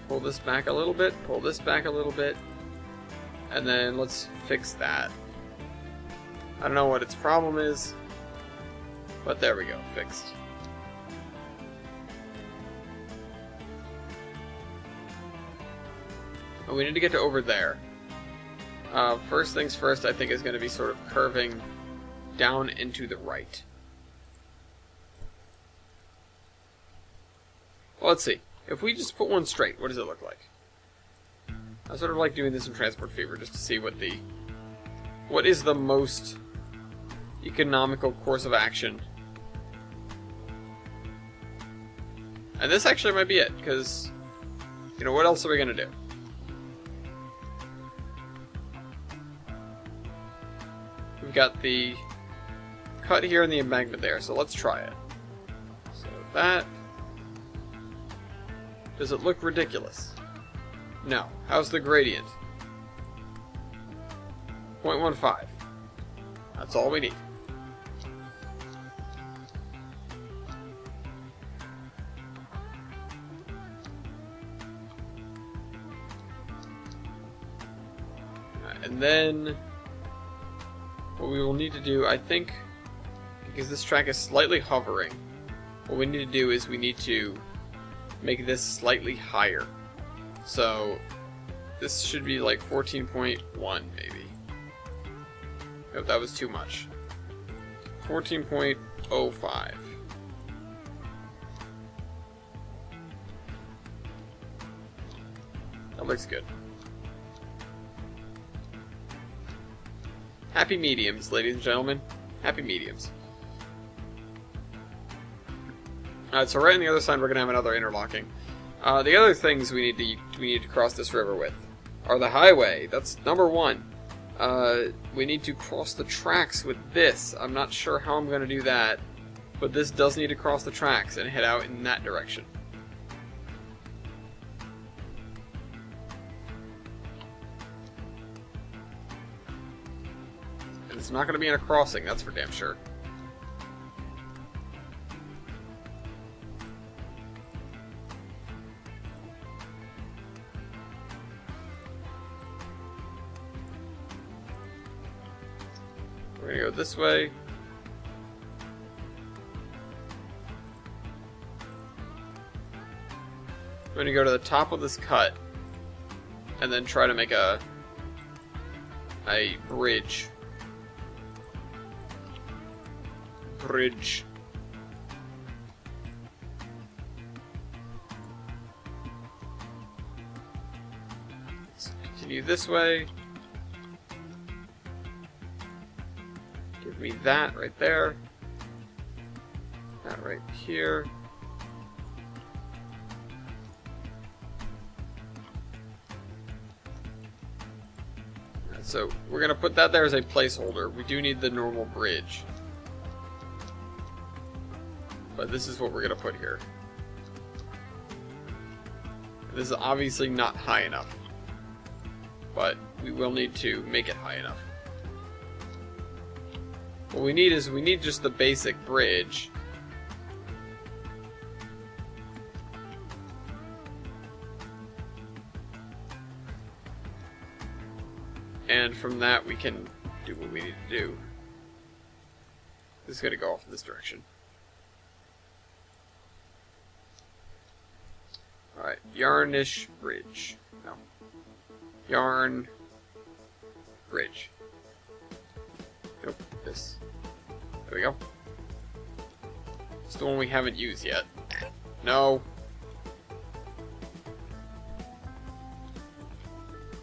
Pull this back a little bit, pull this back a little bit, and then let's fix that. I don't know what its problem is, but there we go, fixed. Oh, we need to get to over there. First things first, I think, is going to be sort of curving down into the right. Well, let's see. If we just put one straight, what does it look like? I sort of like doing this in Transport Fever just to see what is the most economical course of action. And this actually might be it, because, you know, what else are we going to do? We've got the cut here and the embankment there, so let's try it. So that... Does it look ridiculous? No. How's the gradient? 0.15. That's all we need. And then what we will need to do, I think, because this track is slightly hovering, what we need to do is we need to make this slightly higher. So this should be like 14.1 maybe. If that was too much. 14.05. That looks good. Happy mediums, ladies and gentlemen. Happy mediums. Alright, so right on the other side we're going to have another interlocking. The other things we need to cross this river with are the highway. That's number one. We need to cross the tracks with this. I'm not sure how I'm going to do that, but this does need to cross the tracks and head out in that direction. And it's not going to be in a crossing, that's for damn sure. We're going to go this way. I'm going to go to the top of this cut and then try to make a a bridge. Bridge. Let's continue this way. Give me that right there. That right here. So we're going to put that there as a placeholder. We do need the normal bridge. But this is what we're going to put here. This is obviously not high enough. But we will need to make it high enough. What we need is just the basic bridge. And from that we can do what we need to do. This is going to go off in this direction. Alright, yarnish bridge. No. Yarn bridge. Nope, this. There we go. It's the one we haven't used yet. No.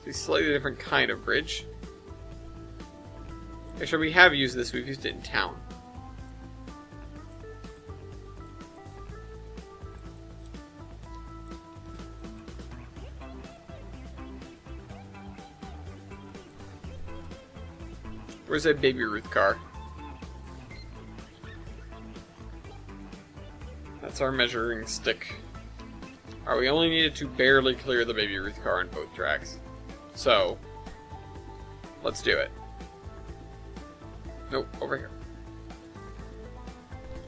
It's a slightly different kind of bridge. Actually, we have used this. We've used it in town. Where's that Baby Ruth car? That's our measuring stick. Alright, we only needed to barely clear the Baby Ruth car on both tracks. So, let's do it. Nope, over here.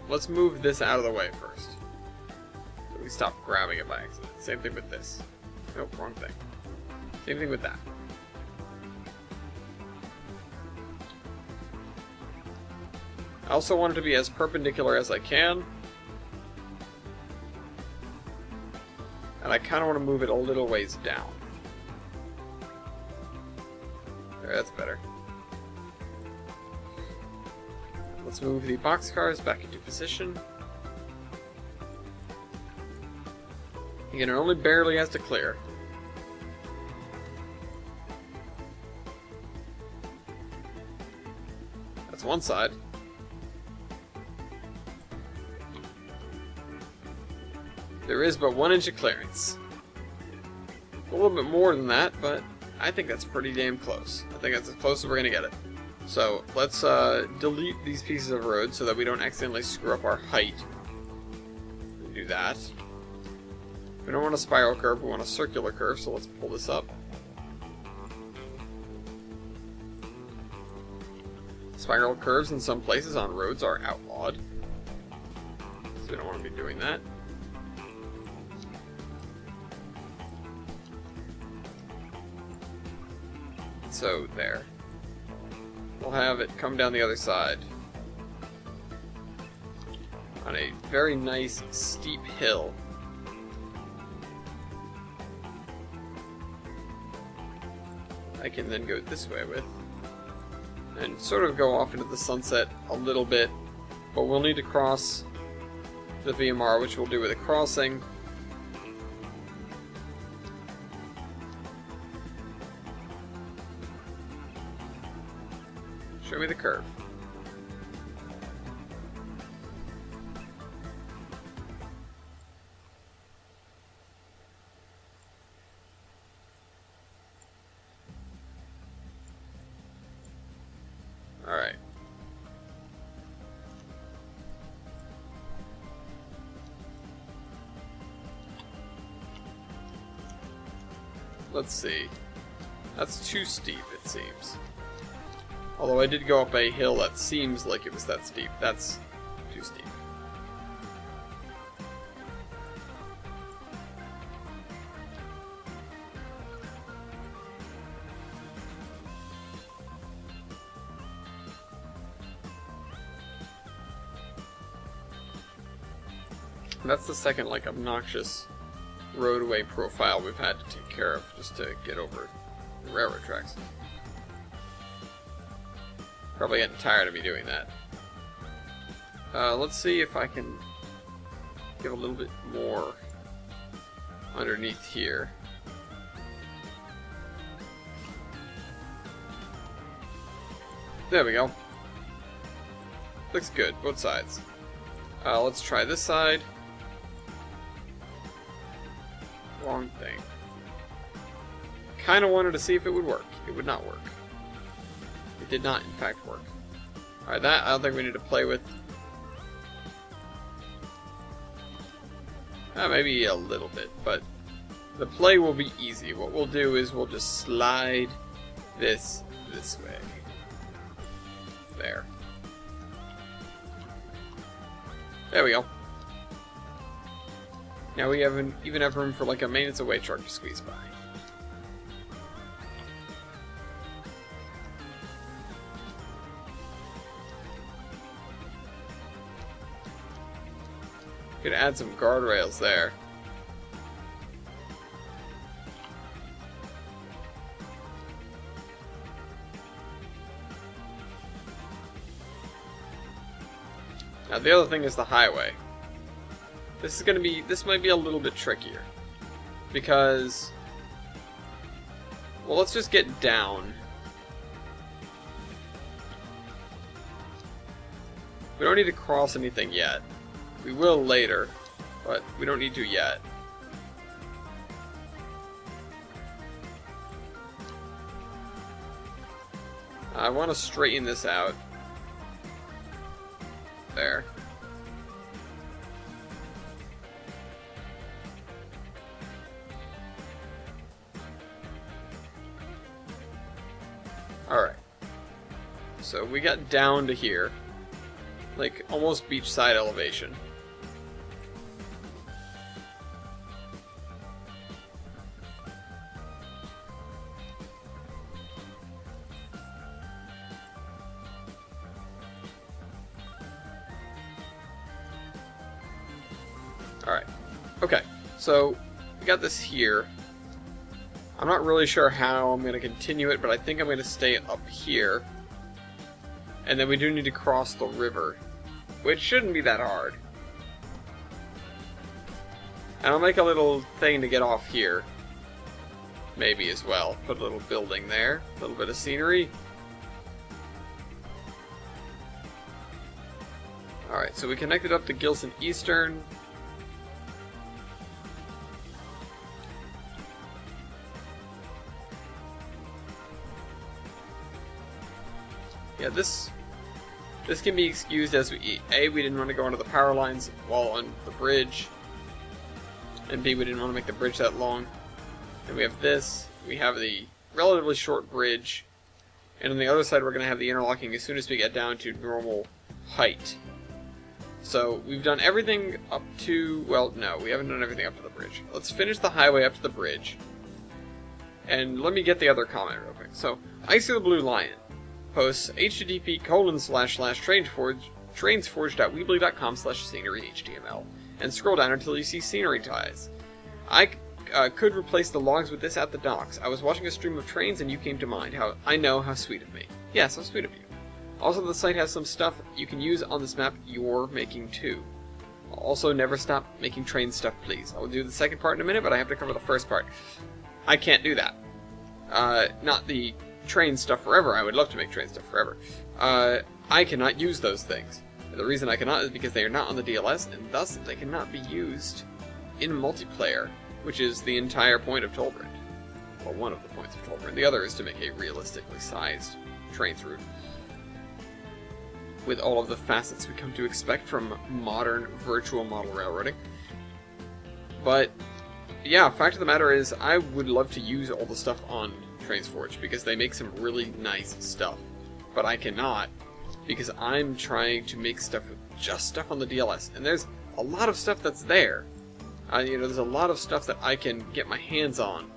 Let's move this out of the way first. So we stop grabbing it by accident. Same thing with this. Nope, wrong thing. Same thing with that. I also want it to be as perpendicular as I can. And I kind of want to move it a little ways down. There, that's better. Let's move the boxcars back into position. Again, it only barely has to clear. That's one side. There is but 1 inch of clearance. A little bit more than that, but I think that's pretty damn close. I think that's as close as we're going to get it. So let's delete these pieces of road so that we don't accidentally screw up our height. Do that. We don't want a spiral curve, we want a circular curve, so let's pull this up. Spiral curves in some places on roads are outlawed. So we don't want to be doing that. So there. We'll have it come down the other side on a very nice steep hill. I can then go this way with and sort of go off into the sunset a little bit, but we'll need to cross the VMR, which we'll do with a crossing. Show me the curve. Alright. Let's see. That's too steep, it seems. Although I did go up a hill that seems like it was that steep. That's too steep. That's the second, like, obnoxious roadway profile we've had to take care of just to get over the railroad tracks. Probably getting tired of me doing that. Let's see if I can give a little bit more underneath here. There we go. Looks good, both sides. Let's try this side. Wrong thing. Kinda wanted to see if it would work. It would not work. It did not, in fact, work. Alright, that I don't think we need to play with. Maybe a little bit, but the play will be easy. What we'll do is we'll just slide this way. There. There we go. Now we even have room for like a maintenance away truck to squeeze by. Could add some guardrails there. Now the other thing is the highway. This might be a little bit trickier. Because, well, let's just get down. We don't need to cross anything yet. We will later, but we don't need to yet. I want to straighten this out. There. Alright. So we got down to here. Like, almost beachside elevation. Alright. Okay. So, we got this here. I'm not really sure how I'm going to continue it, but I think I'm going to stay up here. And then we do need to cross the river, which shouldn't be that hard. And I'll make a little thing to get off here. Maybe as well. Put a little building there. A little bit of scenery. Alright, so we connected up to Gilson Eastern. Yeah, this can be excused as we didn't want to go under the power lines while on the bridge, and B, we didn't want to make the bridge that long. And we have this, we have the relatively short bridge, and on the other side we're going to have the interlocking as soon as we get down to normal height. So we've done everything up to, well, no, we haven't done everything up to the bridge. Let's finish the highway up to the bridge, and let me get the other comment real quick. So, Icy the Blue Lion posts http://trainsforge.weebly.com/sceneryhtml and scroll down until you see scenery ties. I could replace the logs with this at the docks. I was watching a stream of trains and you came to mind. How sweet of me. Yes, how sweet of you. Also, the site has some stuff you can use on this map you're making too. Also, never stop making train stuff, please. I will do the second part in a minute, but I have to cover the first part. I can't do that. Not the train stuff forever. I would love to make train stuff forever. I cannot use those things. The reason I cannot is because they are not on the DLS, and thus they cannot be used in multiplayer, which is the entire point of Tollbrand. Well, one of the points of Tollbrand. The other is to make a realistically sized trains route, with all of the facets we come to expect from modern virtual model railroading. But, yeah, fact of the matter is, I would love to use all the stuff on TrainsForge, because they make some really nice stuff. But I cannot, because I'm trying to make stuff with just stuff on the DLS. And there's a lot of stuff that's there. There's a lot of stuff that I can get my hands on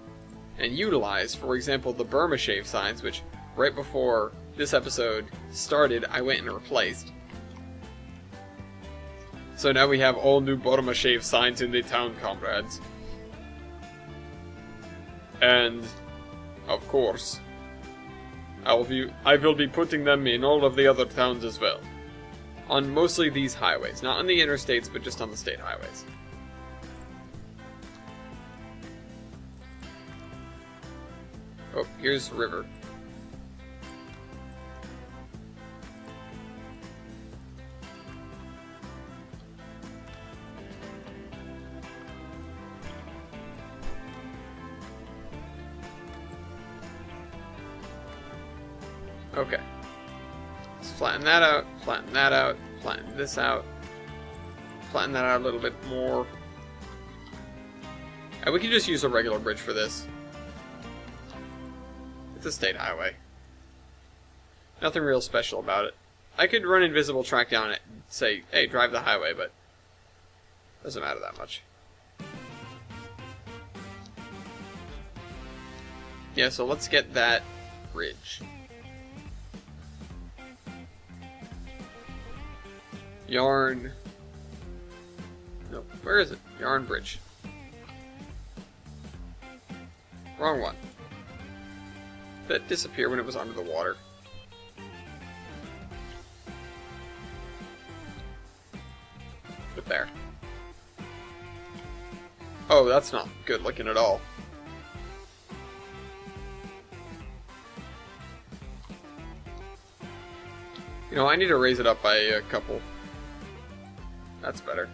and utilize. For example, the Burma Shave signs, which right before this episode started, I went and replaced. So now we have all new Burma Shave signs in the town, comrades. And, of course, I will be putting them in all of the other towns as well. On mostly these highways. Not on the interstates, but just on the state highways. Oh, here's the river. Okay. Let's flatten that out, flatten that out, flatten this out, flatten that out a little bit more. And we can just use a regular bridge for this. It's a state highway. Nothing real special about it. I could run invisible track down it and say, hey, drive the highway, but it doesn't matter that much. Yeah, so let's get that bridge. Yarn. No, where is it? Yarn bridge. Wrong one. Did it disappear when it was under the water? But there. Oh, that's not good looking at all. You know, I need to raise it up by a couple. That's better.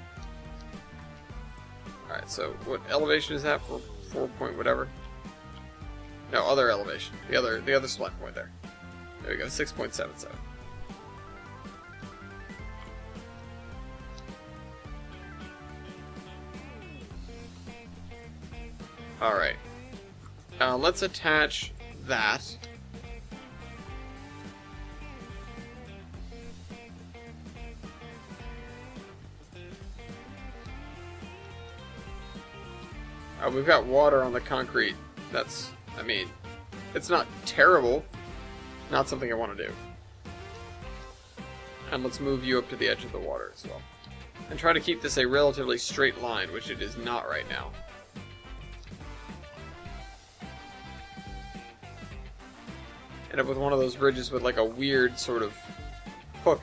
Alright, so what elevation is that for 4 point whatever? No, other elevation. The other select point there. There we go, 6.77. Alright. Let's attach that. We've got water on the concrete. That's, I mean, it's not terrible. Not something I want to do. And let's move you up to the edge of the water as well. And try to keep this a relatively straight line, which it is not right now. End up with one of those bridges with like a weird sort of hook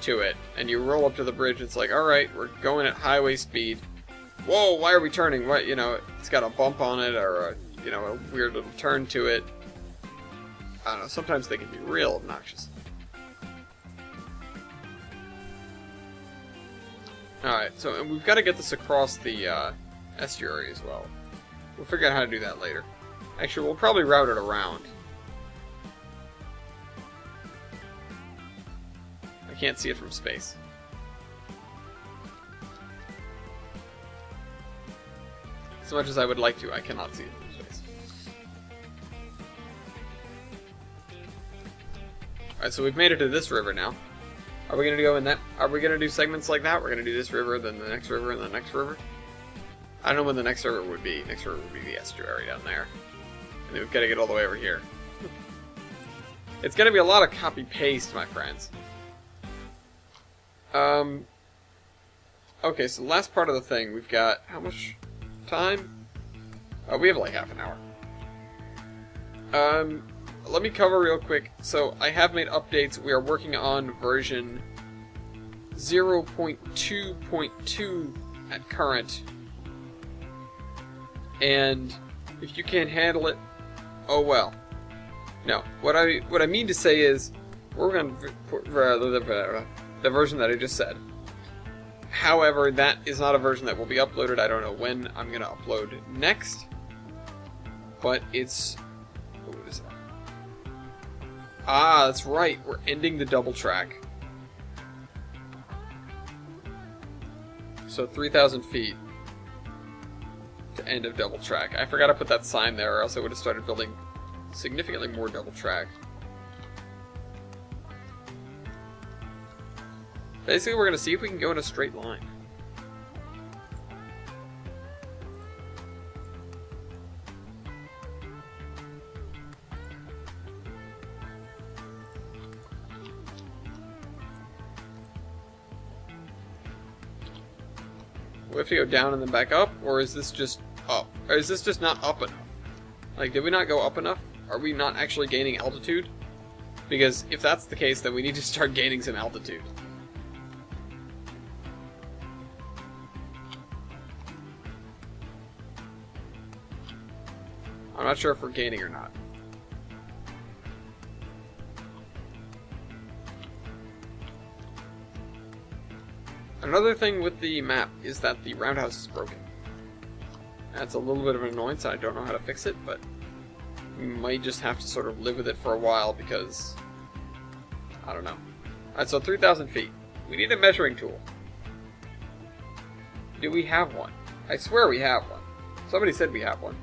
to it. And you roll up to the bridge, it's like, alright, we're going at highway speed. Whoa, why are we turning? What, you know, it's got a bump on it or, you know, a weird little turn to it. I don't know, sometimes they can be real obnoxious. Alright, so and we've got to get this across the estuary as well. We'll figure out how to do that later. Actually, we'll probably route it around. I can't see it from space. As much as I would like to, I cannot see it from space. Alright, so we've made it to this river now. Are we going to go in that? Are we going to do segments like that? We're going to do this river, then the next river, and the next river? I don't know when the next river would be. Next river would be the estuary down there. And then we've got to get all the way over here. It's going to be a lot of copy-paste, my friends. Okay, so the last part of the thing, we've got... How much time? We have like half an hour. Let me cover real quick. So I have made updates. We are working on version 0.2.2 at current. And if you can't handle it, oh well. No, what I mean to say is we're going to the version that I just said. However, that is not a version that will be uploaded. I don't know when I'm going to upload next. But it's... What is that? Ah, that's right. We're ending the double track. So 3,000 feet to end of double track. I forgot to put that sign there, or else I would have started building significantly more double track. Basically, we're going to see if we can go in a straight line. We have to go down and then back up, or is this just up? Or is this just not up enough? Like, did we not go up enough? Are we not actually gaining altitude? Because if that's the case, then we need to start gaining some altitude. I'm not sure if we're gaining or not. Another thing with the map is that the roundhouse is broken. That's a little bit of an annoyance, and I don't know how to fix it, but we might just have to sort of live with it for a while because... I don't know. Alright, so 3,000 feet. We need a measuring tool. Do we have one? I swear we have one. Somebody said we have one.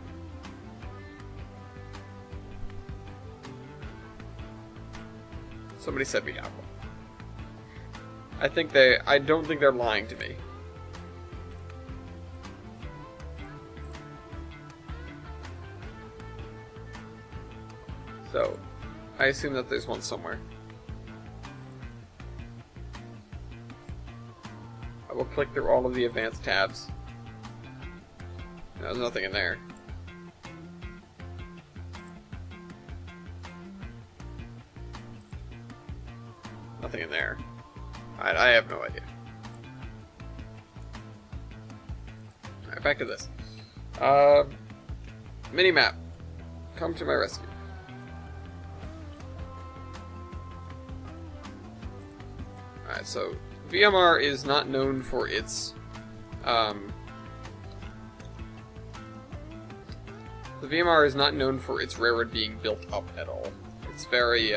Somebody said we have one. I don't think they're lying to me. So, I assume that there's one somewhere. I will click through all of the advanced tabs. There's nothing in there. Nothing in there. I have no idea. Alright, back to this. Minimap. Come to my rescue. Alright, so VMR is not known for its the VMR is not known for its railroad being built up at all. It's very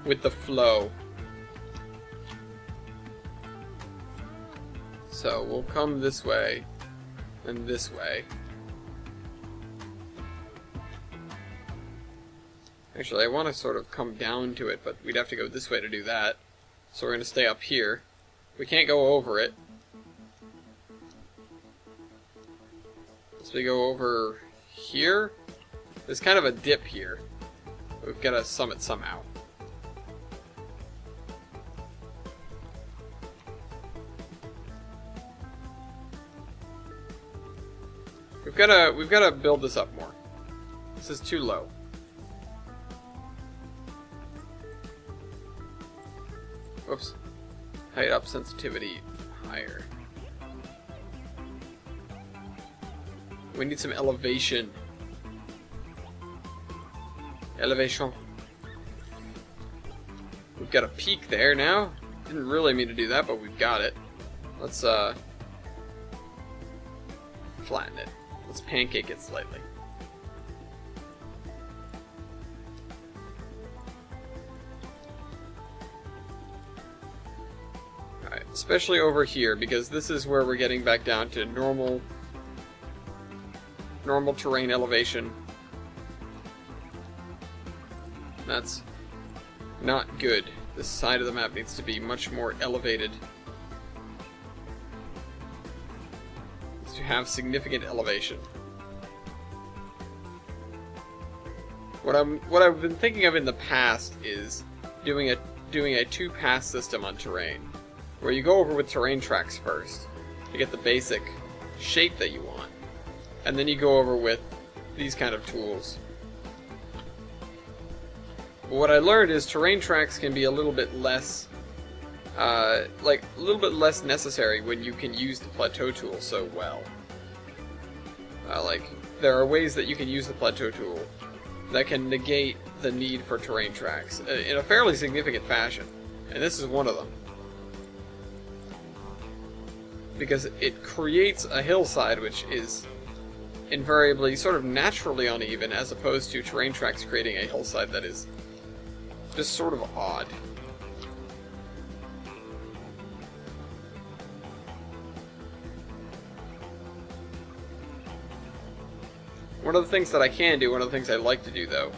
with the flow. So we'll come this way and this way. Actually, I want to sort of come down to it, but we'd have to go this way to do that. So we're going to stay up here. We can't go over it. So we go over here. There's kind of a dip here. We've got to summit somehow. We've got to build this up more. This is too low. Whoops. Height up, sensitivity higher. We need some elevation. Elevation. We've got a peak there now. Didn't really mean to do that, but we've got it. Let's flatten it. Let's pancake it slightly. Alright, especially over here, because this is where we're getting back down to normal terrain elevation. That's not good. This side of the map needs to be much more elevated. To have significant elevation. What I've been thinking of in the past is doing a two-pass system on terrain, where you go over with terrain tracks first to get the basic shape that you want, and then you go over with these kind of tools. But what I learned is terrain tracks can be a little bit less necessary when you can use the plateau tool so well. There are ways that you can use the plateau tool that can negate the need for terrain tracks in a fairly significant fashion, and this is one of them. Because it creates a hillside which is invariably sort of naturally uneven, as opposed to terrain tracks creating a hillside that is just sort of odd. One of the things that I can do, one of the things I like to do though,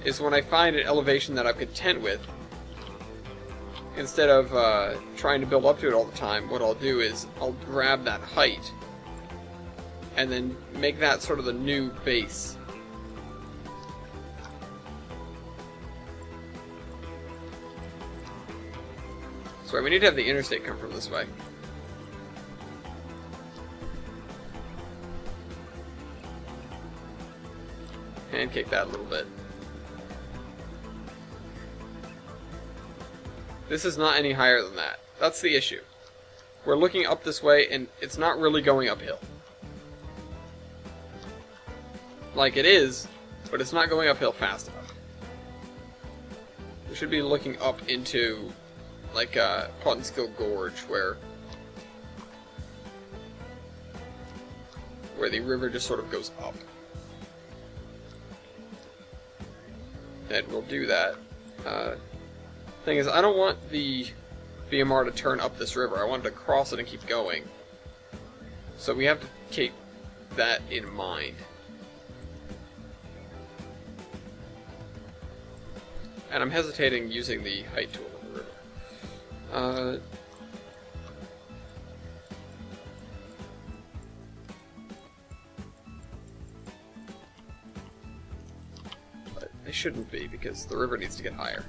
is when I find an elevation that I'm content with, instead of trying to build up to it all the time, what I'll do is I'll grab that height and then make that sort of the new base. Sorry, we need to have the interstate come from this way. Pancake that a little bit. This is not any higher than that. That's the issue. We're looking up this way, and it's not really going uphill. Like, it is, but it's not going uphill fast enough. We should be looking up into, like, Pottenskill Gorge, where the river just sort of goes up. And we'll do that. Thing is, I don't want the VMR to turn up this river. I want it to cross it and keep going. So we have to keep that in mind. And I'm hesitating using the height tool in the river. But I shouldn't be, because the river needs to get higher.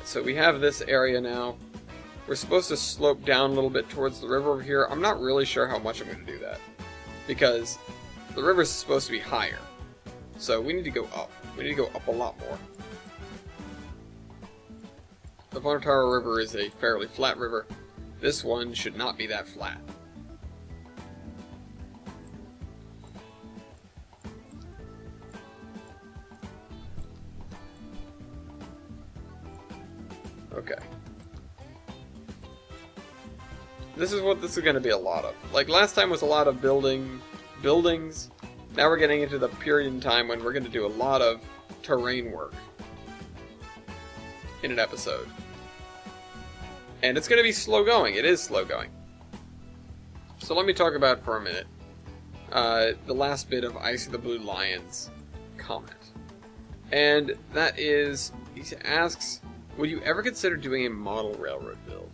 So we have this area now. We're supposed to slope down a little bit towards the river over here. I'm not really sure how much I'm going to do that, because the river's supposed to be higher. So we need to go up. We need to go up a lot more. The Vonotaro River is a fairly flat river. This one should not be that flat. Okay. This is what this is going to be a lot of. Like, last time was a lot of buildings. Now we're getting into the period in time when we're going to do a lot of terrain work in an episode. And it's going to be slow going. It is slow going. So let me talk about for a minute the last bit of Ice of the Blue Lion's comment. And that is, he asks, would you ever consider doing a model railroad build?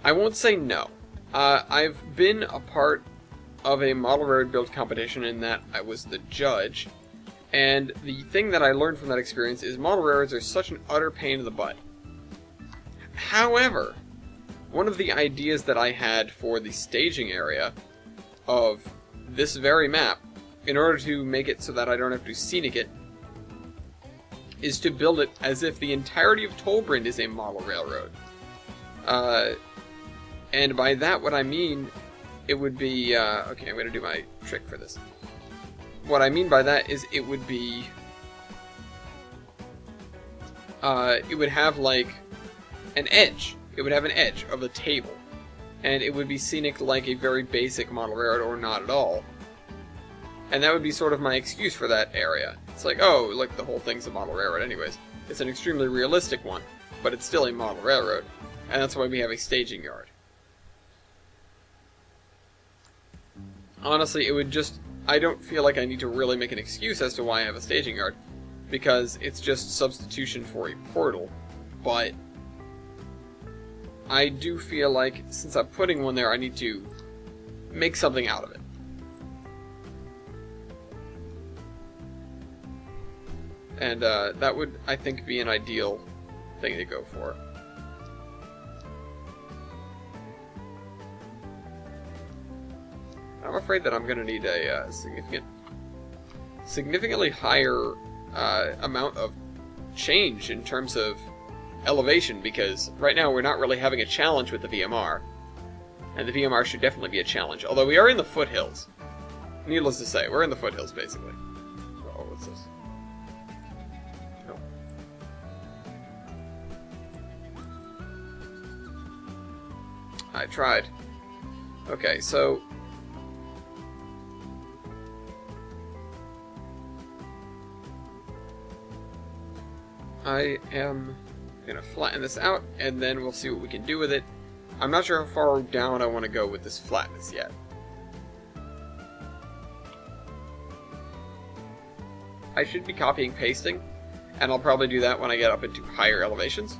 I won't say no. I've been a part of a model railroad build competition in that I was the judge, and the thing that I learned from that experience is model railroads are such an utter pain in the butt. However, one of the ideas that I had for the staging area of this very map, in order to make it so that I don't have to scenic it, is to build it as if the entirety of Tolbrand is a model railroad. And by that, what I mean, it would be... okay, I'm going to do my trick for this. What I mean by that is it would be... it would have, like, an edge. It would have an edge of a table. And it would be scenic like a very basic model railroad, or not at all. And that would be sort of my excuse for that area. It's like, oh, like the whole thing's a model railroad anyways. It's an extremely realistic one, but it's still a model railroad. And that's why we have a staging yard. Honestly, it would just... I don't feel like I need to really make an excuse as to why I have a staging yard, because it's just substitution for a portal. But I do feel like, since I'm putting one there, I need to make something out of it. And that would, I think, be an ideal thing to go for. I'm afraid that I'm going to need a significantly higher amount of change in terms of elevation, because right now we're not really having a challenge with the VMR. And the VMR should definitely be a challenge, although we are in the foothills. Needless to say, we're in the foothills, basically. Oh, what's this? I tried. Okay, so... I am going to flatten this out, and then we'll see what we can do with it. I'm not sure how far down I want to go with this flatness yet. I should be copying pasting, and I'll probably do that when I get up into higher elevations.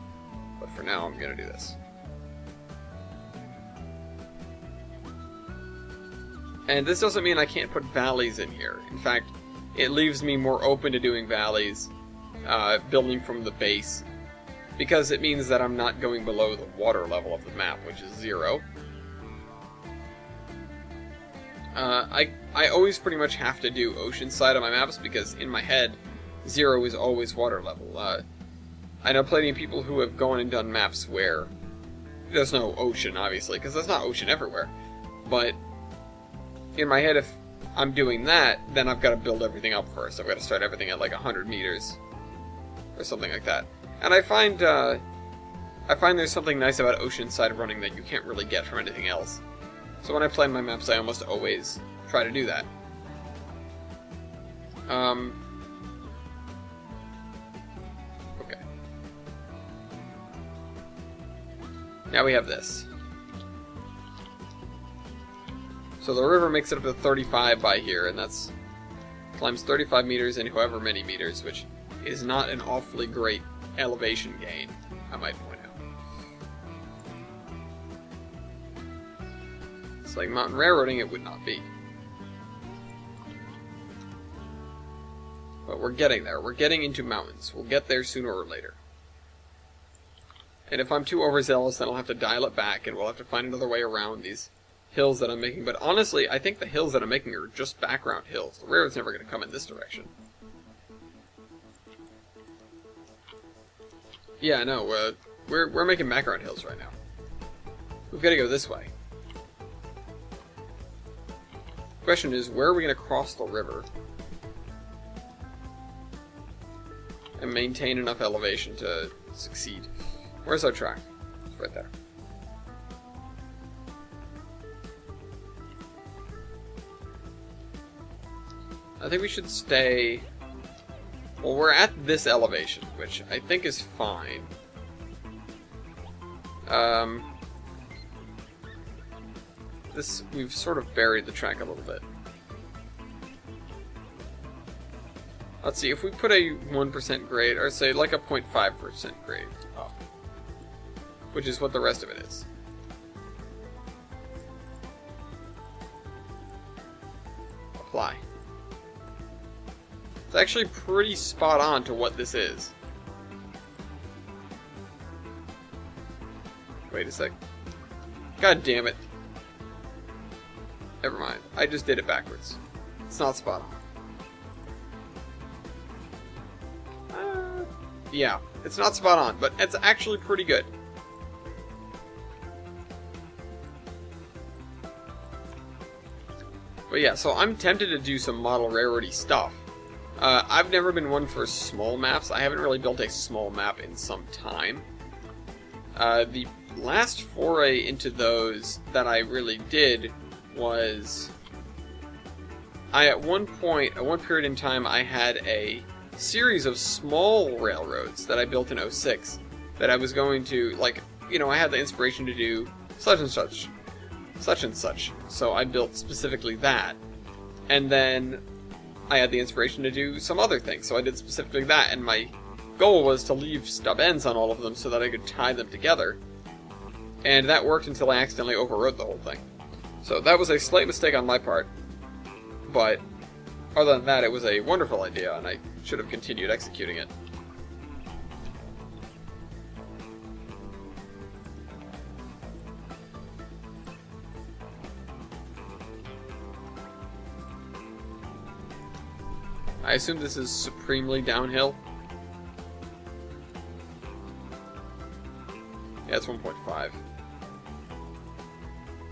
But for now, I'm going to do this. And this doesn't mean I can't put valleys in here. In fact, it leaves me more open to doing valleys, building from the base, because it means that I'm not going below the water level of the map, which is 0. I always pretty much have to do ocean side on my maps because in my head, 0 is always water level. I know plenty of people who have gone and done maps where there's no ocean, obviously, because there's not ocean everywhere. But in my head, if I'm doing that, then I've got to build everything up first. I've got to start everything at like 100 meters or something like that. And I find there's something nice about oceanside running that you can't really get from anything else. So when I plan my maps, I almost always try to do that. Okay. Now we have this. So the river makes it up to 35 by here, and that's climbs 35 meters in however many meters, which is not an awfully great elevation gain, I might point out. It's like mountain railroading, it would not be. But we're getting there. We're getting into mountains. We'll get there sooner or later. And if I'm too overzealous, then I'll have to dial it back, and we'll have to find another way around these hills that I'm making. But honestly, I think the hills that I'm making are just background hills. The railroad's never going to come in this direction. Yeah, no, we're making background hills right now. We've got to go this way. The question is, where are we going to cross the river and maintain enough elevation to succeed? Where's our track? It's right there. I think we should stay... Well, we're at this elevation, which I think is fine. We've sort of buried the track a little bit. Let's see, if we put a 1% grade, or say like a 0.5% grade up, which is what the rest of it is. Apply. It's actually pretty spot on to what this is. Wait a sec. God damn it. Never mind. I just did it backwards. It's not spot on. Yeah, it's not spot on, but it's actually pretty good. But yeah, so I'm tempted to do some model railroady stuff. I've never been one for small maps. I haven't really built a small map in some time. The last foray into those that I really did was... at one period in time, I had a series of small railroads that I built in 06 that I was going to, like, you know, I had the inspiration to do such and such, such and such. So I built specifically that. And then I had the inspiration to do some other things, so I did specifically that, and my goal was to leave stub ends on all of them so that I could tie them together. And that worked until I accidentally overwrote the whole thing. So that was a slight mistake on my part, but other than that, it was a wonderful idea, and I should have continued executing it. I assume this is supremely downhill. Yeah, it's 1.5.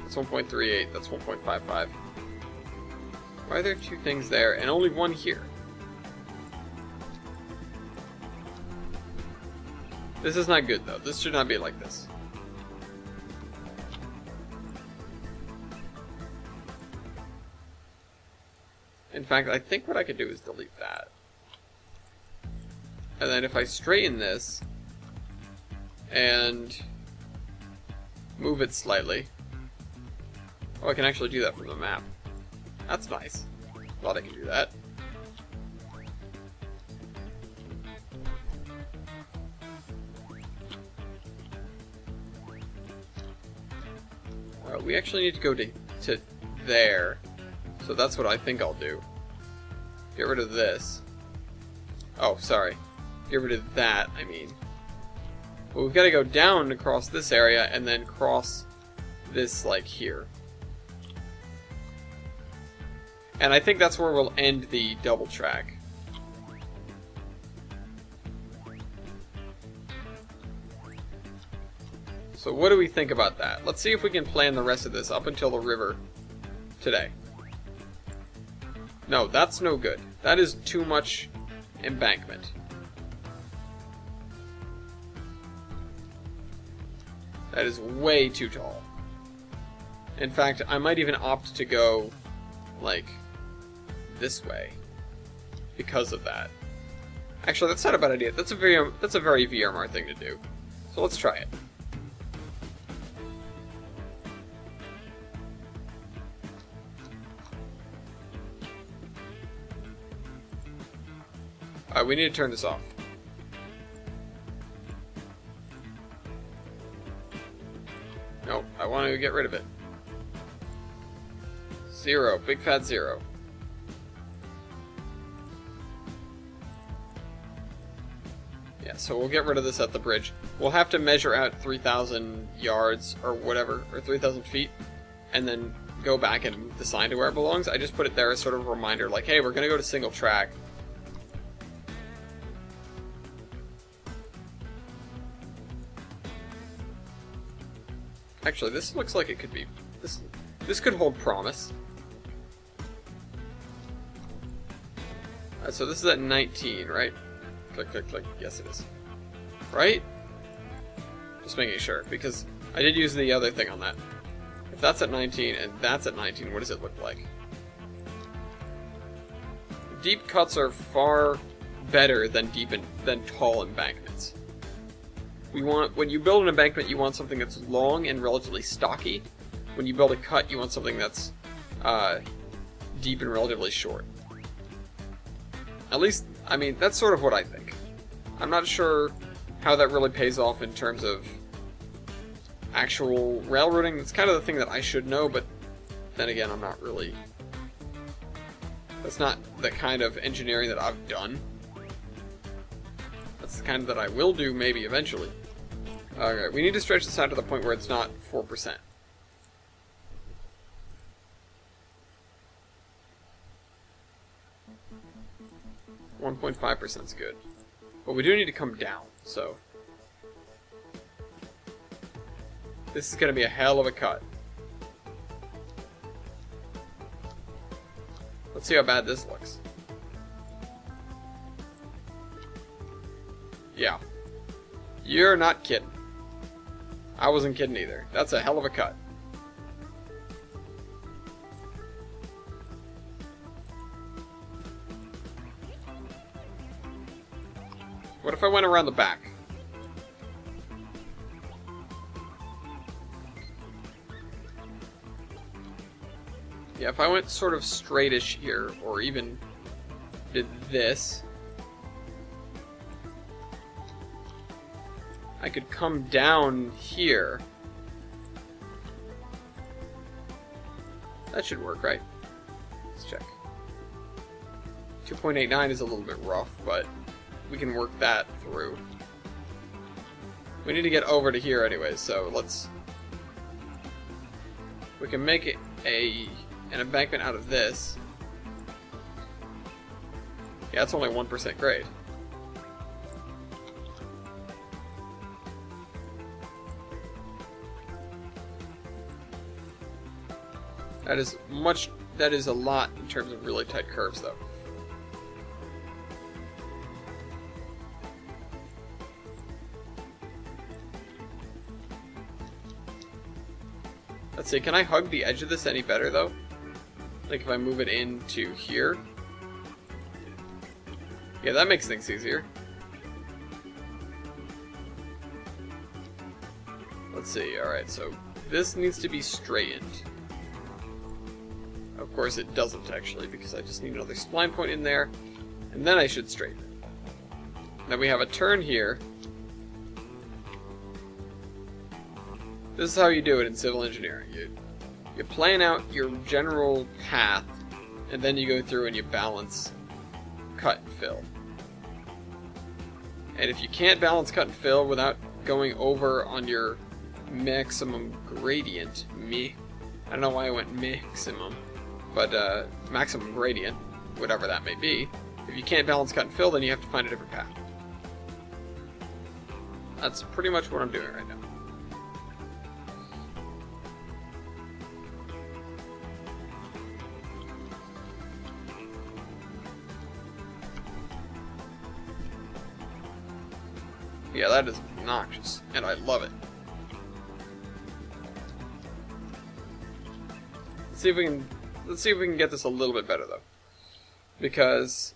That's 1.38, that's 1.55. Why are there two things there and only one here? This is not good, though. This should not be like this. In fact, I think what I could do is delete that. And then if I straighten this and move it slightly... Oh, I can actually do that from the map. That's nice. Thought I could do that. We actually need to go to there. So that's what I think I'll do. Get rid of this. Oh, sorry. Get rid of that, I mean. But we've got to go down across this area and then cross this, like, here. And I think that's where we'll end the double track. So what do we think about that? Let's see if we can plan the rest of this up until the river today. No, that's no good. That is too much embankment. That is way too tall. In fact, I might even opt to go, like, this way because of that. Actually, that's not a bad idea. That's a very VRMR thing to do. So let's try it. Alright, we need to turn this off. No, I want to get rid of it. 0. Big fat 0. Yeah, so we'll get rid of this at the bridge. We'll have to measure out 3,000 yards or whatever, or 3,000 feet, and then go back and move the sign to where it belongs. I just put it there as sort of a reminder, like, hey, we're going to go to single track. Actually, this looks like it could be... This could hold promise. So this is at 19, right? Click, click, click. Yes, it is. Right? Just making sure, because I did use the other thing on that. If that's at 19 and that's at 19, what does it look like? Deep cuts are far better than than tall embankments. When you build an embankment, you want something that's long and relatively stocky. When you build a cut, you want something that's deep and relatively short. At least, I mean, that's sort of what I think. I'm not sure how that really pays off in terms of actual railroading. That's kind of the thing that I should know, but then again, I'm not really... That's not the kind of engineering that I've done. That's the kind that I will do, maybe, eventually. Okay, we need to stretch this out to the point where it's not 4%. .5% is good. But we do need to come down, so... This is going to be a hell of a cut. Let's see how bad this looks. Yeah. You're not kidding. I wasn't kidding either. That's a hell of a cut. What if I went around the back? Yeah, if I went sort of straightish here, or even did this, I could come down here. That should work, right? Let's check. 2.89 is a little bit rough, but we can work that through. We need to get over to here anyway, so let's... We can make it an embankment out of this. Yeah, it's only 1% grade. That is a lot in terms of really tight curves, though. Let's see, can I hug the edge of this any better, though? Like if I move it into here? Yeah, that makes things easier. Let's see, alright, so this needs to be straightened. Of course it doesn't, actually, because I just need another spline point in there, and then I should straighten it. Then we have a turn here. This is how you do it in civil engineering. You plan out your general path, and then you go through and you balance cut and fill. And if you can't balance cut and fill without going over on your maximum gradient, I don't know why I went maximum, but maximum gradient, whatever that may be. If you can't balance cut and fill, then you have to find a different path. That's pretty much what I'm doing right now. Yeah, that is obnoxious, and I love it. Let's see if we can get this a little bit better though, because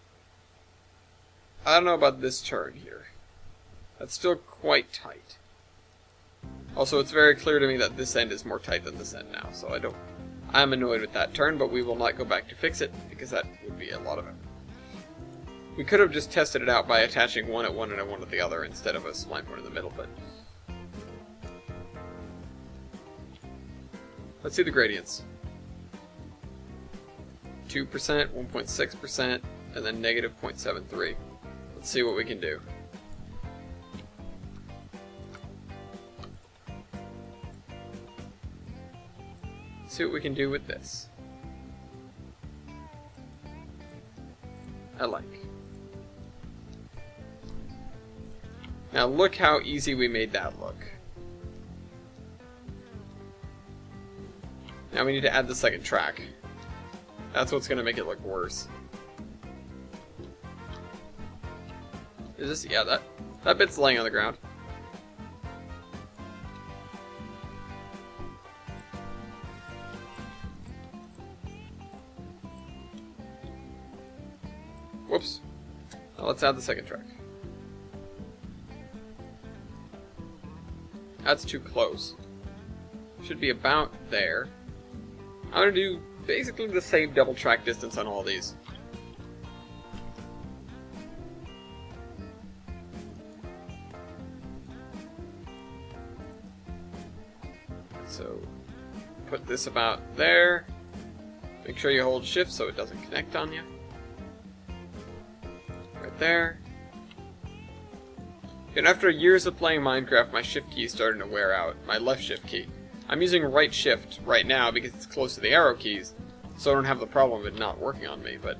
I don't know about this turn here. That's still quite tight. Also, it's very clear to me that this end is more tight than this end now, so I'm annoyed with that turn, but we will not go back to fix it because that would be a lot of effort. We could have just tested it out by attaching one at one and one at the other instead of a spline point in the middle, but... Let's see the gradients. 2%, 1.6%, and then negative 0.73. Let's see what we can do. Let's see what we can do with this. I like. Now look how easy we made that look. Now we need to add the second track. That's what's going to make it look worse. Is this... yeah, that bit's laying on the ground. Whoops. Now let's add the second track. That's too close. Should be about there. I'm going to do basically the same double track distance on all these. So, put this about there. Make sure you hold shift so it doesn't connect on you. Right there. And after years of playing Minecraft, my shift key is starting to wear out. My left shift key. I'm using right shift right now because it's close to the arrow keys, so I don't have the problem of it not working on me, but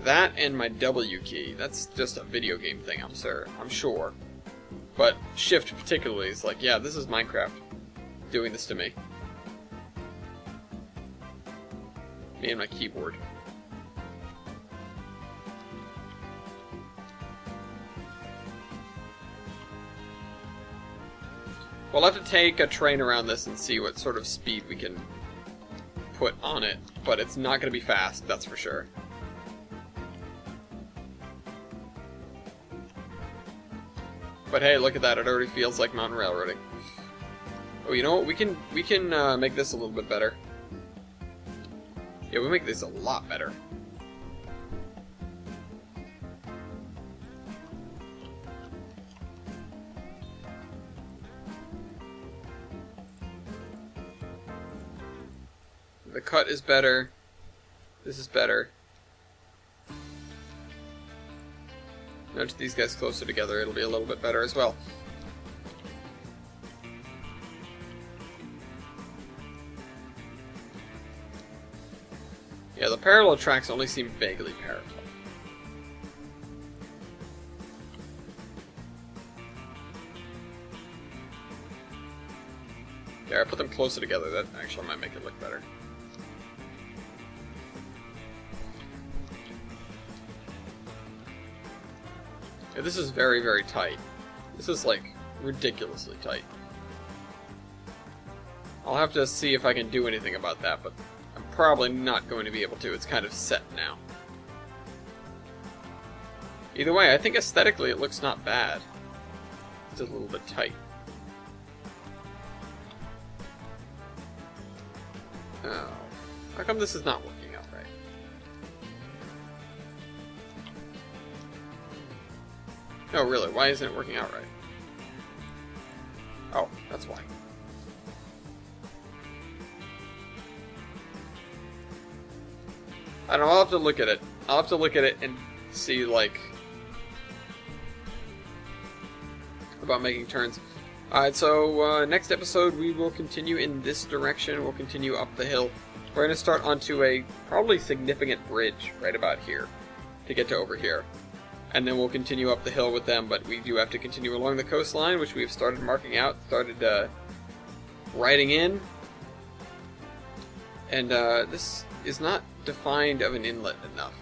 that and my W key, that's just a video game thing, I'm sure. But shift particularly is like, yeah, this is Minecraft doing this to me. Me and my keyboard. We'll have to take a train around this and see what sort of speed we can put on it, but it's not going to be fast, that's for sure. But hey, look at that, it already feels like mountain railroading. Oh, you know what, we can make this a little bit better. Yeah, we make this a lot better. The cut is better. This is better. Nudge these guys closer together, it'll be a little bit better as well. Yeah, the parallel tracks only seem vaguely parallel. Yeah, I put them closer together, that actually might make it look better. Yeah, this is very, very tight. This is, like, ridiculously tight. I'll have to see if I can do anything about that, but I'm probably not going to be able to. It's kind of set now. Either way, I think aesthetically it looks not bad. It's just a little bit tight. Oh. How come this is not working out right? No, really, why isn't it working out right? Oh, that's why. I don't know, I'll have to look at it. I'll have to look at it and see, like, about making turns. Alright, so next episode we will continue in this direction. We'll continue up the hill We're going to start onto a probably significant bridge right about here to get to over here. And then we'll continue up the hill with them, but we do have to continue along the coastline, which we've started marking out, started writing in. And this is not defined of an inlet enough.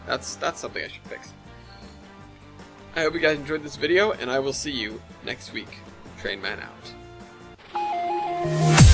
That's something I should fix. I hope you guys enjoyed this video, and I will see you next week. Trainman out.